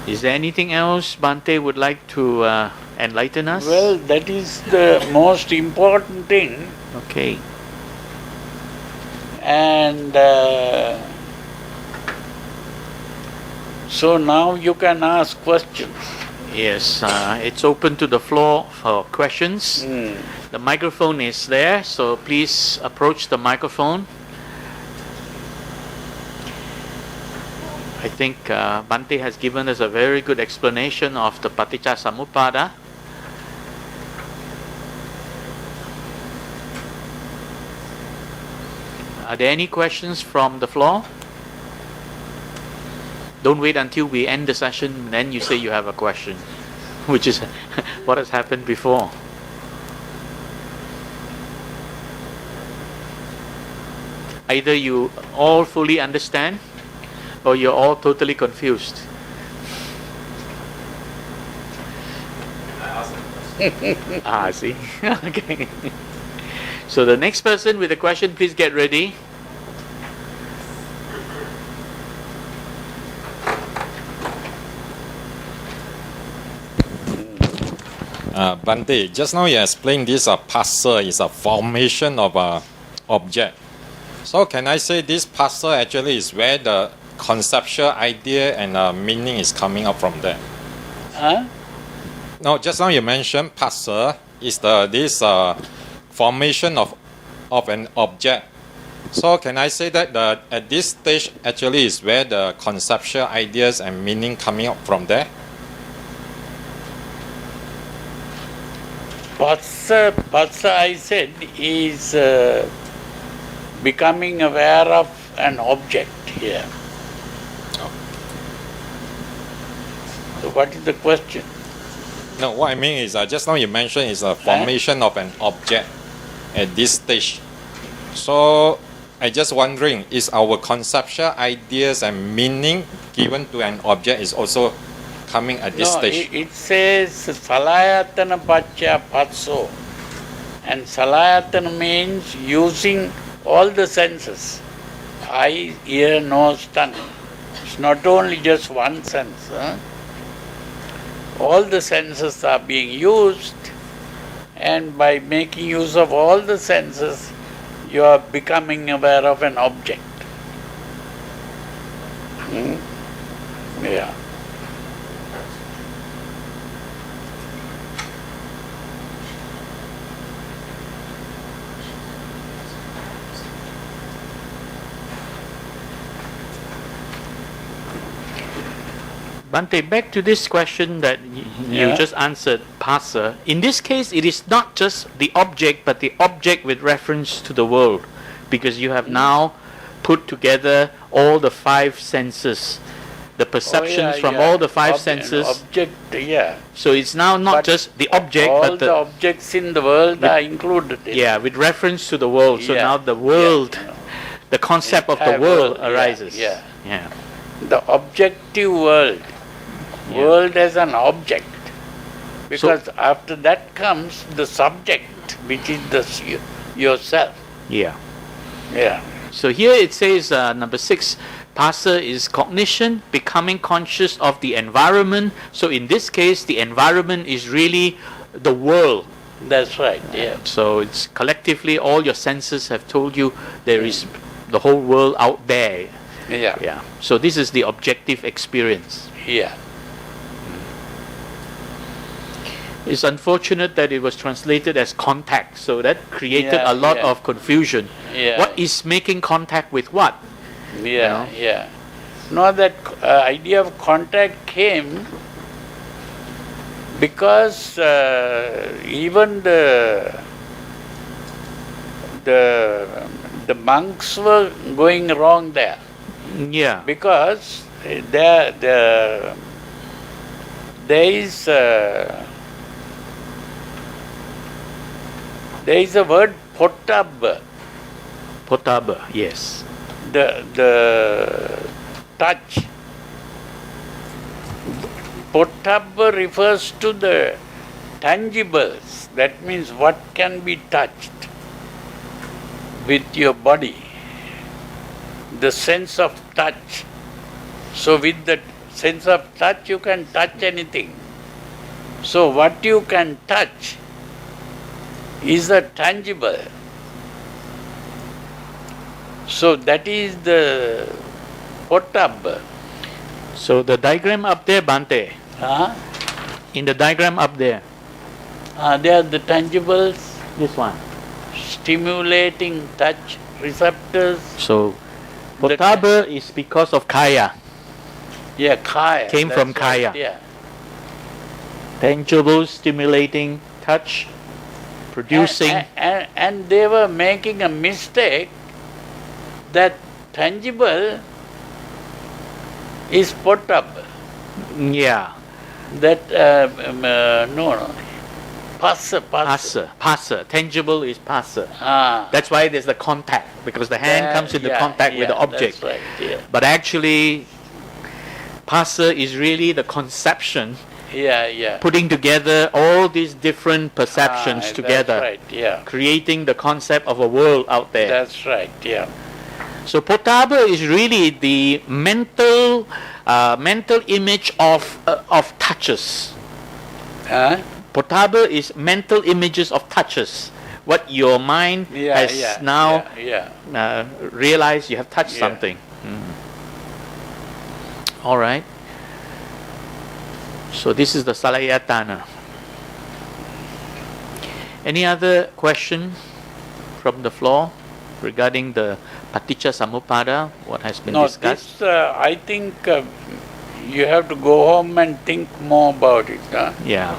Is there anything else Bhante would like to enlighten us? Well, that is the most important thing. Okay. And so now you can ask questions. Yes, it's open to the floor for questions. The microphone is there, so please approach the microphone. I think Bhante has given us a very good explanation of the Paticca Samuppada. Are there any questions from the floor? Don't wait until we end the session, then you say you have a question, which is what has happened before. Either you all fully understand or you're all totally confused. I see. Okay. So the next person with a question, please get ready. Bhante, just now you explained this parcel is a formation of a object. So can I say this parcel actually is where the conceptual idea and meaning is coming up from there? Huh? No, just now you mentioned parcel is this formation of an object. So can I say that at this stage actually is where the conceptual ideas and meaning coming up from there? Patsa, I said, is becoming aware of an object here. So What is the question? No, what I mean is just now you mentioned is a formation of an object at this stage. So I just wondering, is our conceptual ideas and meaning given to an object is also coming at this stage? It says salayatana pacha patso, and salayatana means using all the senses, eye, ear, nose, tongue. It's not only just one sense. All the senses are being used, and by making use of all the senses, you are becoming aware of an object. Yeah. Bhante, back to this question that you Yeah. just answered, Pasa. In this case, it is not just the object, but the object with reference to the world, because you have now put together all the five senses, the perceptions from all the five senses. Object, yeah. So it's now not But just the object, all but the objects in the world are included in yeah, with reference to the world. So Yeah. now the world, Yeah. the concept of the Entire world world, yeah, arises. yeah. Yeah. The objective world. Yeah. World as an object. Because after that comes the subject, which is yourself. Yeah. Yeah. So here it says number 6, Pasa is cognition, becoming conscious of the environment. So in this case, the environment is really the world. That's right, yeah. So it's collectively all your senses have told you there is the whole world out there. Yeah. Yeah. So this is the objective experience. Yeah. It's unfortunate that it was translated as contact, so that created Yeah, a lot yeah. of confusion. Yeah. What is making contact with what? Yeah, know? yeah. No, that idea of contact came because even the monks were going wrong there, Yeah. because there is a word pottab, Potaba, yes. the touch. Pottab refers to the tangibles. That means what can be touched with your body. The sense of touch. So with the sense of touch you can touch anything. So what you can touch is a tangible. So that is the pottab. So the diagram up there, Bhante, in the diagram up there, They are the tangibles, this one. stimulating touch receptors. So The- Potaba is because of Kaya, Yeah, kaya. Came that's from right, kaya. Yeah. tangible, stimulating, touch, producing. And they were making a mistake that tangible is pottab. Yeah, That no. Pasa. pasa. Tangible is pasa. Ah. That's why there's the contact, because the hand comes into contact with the object. That's right, yeah. But actually, pasa is really the conception, Yeah. putting together all these different perceptions together, That's right, yeah. creating the concept of a world out there. That's right, yeah. So potaba is really the mental image of touches. Huh? Potaba is mental images of touches. What your mind has now realized you have touched Yeah. something. All right. So this is the Salayatana. Any other question from the floor regarding the Paticca Samuppada, what has been No, discussed? this I think you have to go home and think more about it. Yeah.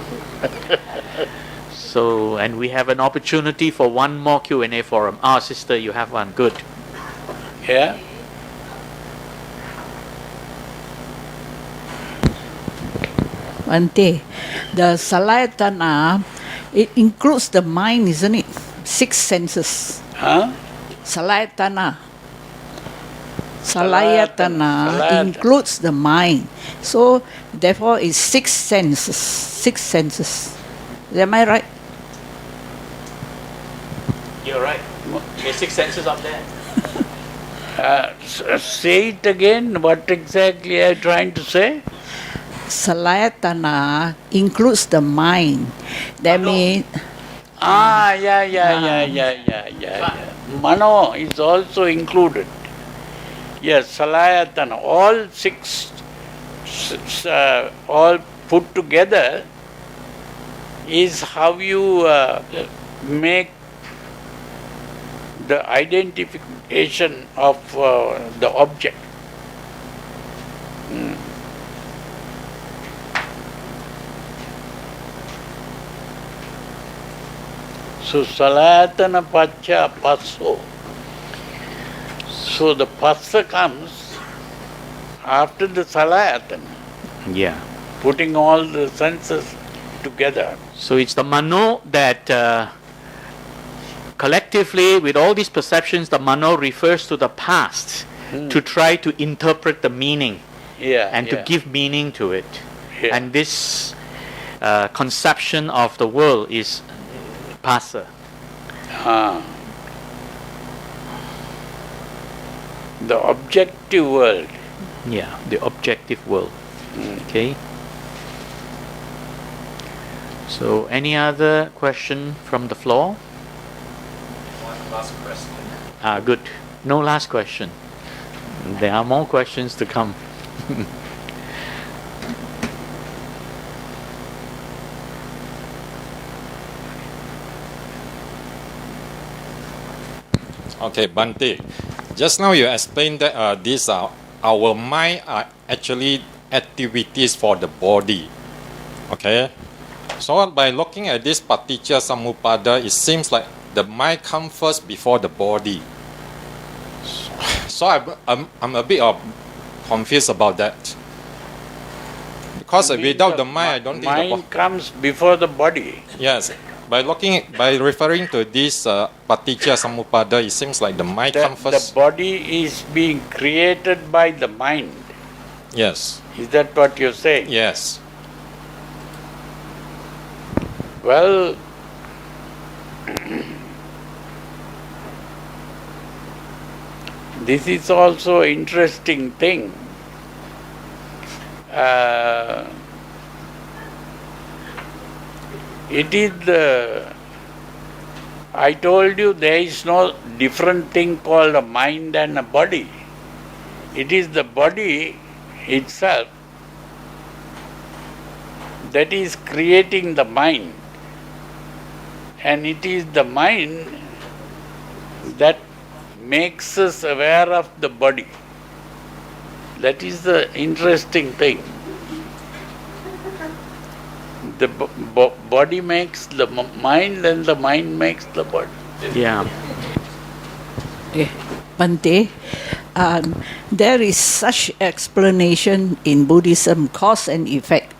So, and we have an opportunity for one more Q&A forum. Ah, sister, you have one. Good. Yeah? Bhante, the Salayatana, it includes the mind, isn't it? 6 senses. Huh? Salayatana. Salayatana. Salayatana includes the mind. So, therefore, it's 6 senses. 6 senses. Am I right? You're right. There's 6 senses up there. Say it again. What exactly are you trying to say? Salayatana includes the mind. That means Yeah. Mano is also included. Yes, Salayatana. All 6, all put together is how you make the identification of the object. So Salayatana Pacha Passo. So the Passa comes after the Salayatana, Yeah. putting all the senses together. So it's the mano that collectively, with all these perceptions, the mano refers to the past to try to interpret the meaning and to give meaning to it. Yeah. And this conception of the world is pasa. The objective world. Yeah, the objective world. Okay. So, any other question from the floor? One last question. Good. No last question. There are more questions to come. Okay, Bhante. Just now you explained that these are our mind are actually activities for the body. Okay. So by looking at this Paticca Samuppada, it seems like the mind comes first before the body. So I'm a bit confused about that. Because without the mind, I don't think the mind comes before the body. Yes. By referring to this Paticca Samuppada, it seems like the mind comes The first. body is being created by the mind. Yes. Is that what you're saying? Yes. Well, this is also an interesting thing. It is I told you there is no different thing called a mind and a body. It is the body itself that is creating the mind. And it is the mind that makes us aware of the body. That is the interesting thing. The body makes the mind and the mind makes the body. Yeah. Bhante, there is such explanation in Buddhism, cause and effect.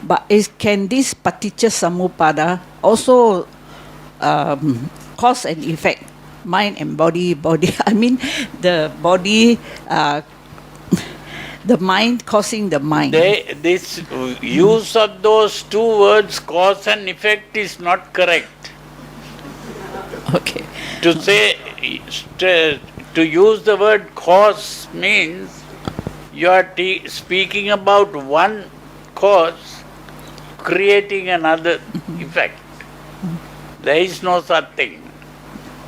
But can this Paticca Samuppada also cause and effect, mind and body? I mean, the body, the mind causing the mind. This use of those two words, cause and effect, is not correct. Okay. To say, to use the word cause means you are speaking about one cause creating another effect. There is no such thing.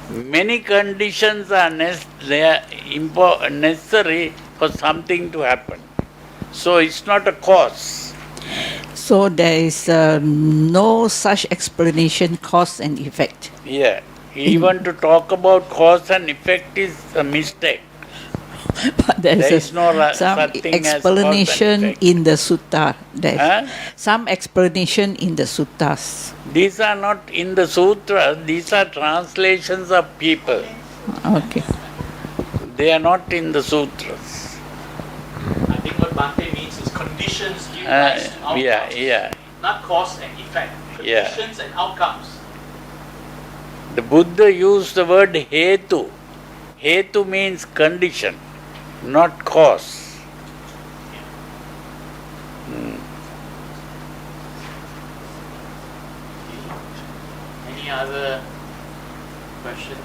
Many conditions are necessary for something to happen. So it's not a cause. So there is no such explanation, cause and effect. Yeah. Even to talk about cause and effect is a mistake. But there is no some such thing as explanation cause and effect. in the sutta. Huh? Some explanation in the suttas. These are not in the sutras, these are translations of people. Okay. They are not in the sutras. I think what Bhante means is conditions give rise to outcomes. yeah. Not cause and effect. Yeah. Conditions and outcomes. The Buddha used the word hetu. Hetu means condition, not cause. Any other questions?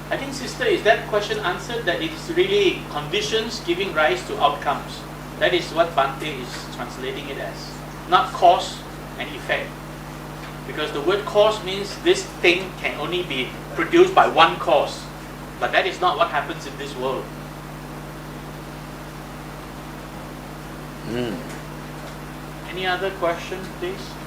I think, sister, is that question answered, that it is really conditions giving rise to outcomes? That is what Bhante is translating it as. Not cause and effect. Because the word cause means this thing can only be produced by one cause. But that is not what happens in this world. Any other question, please?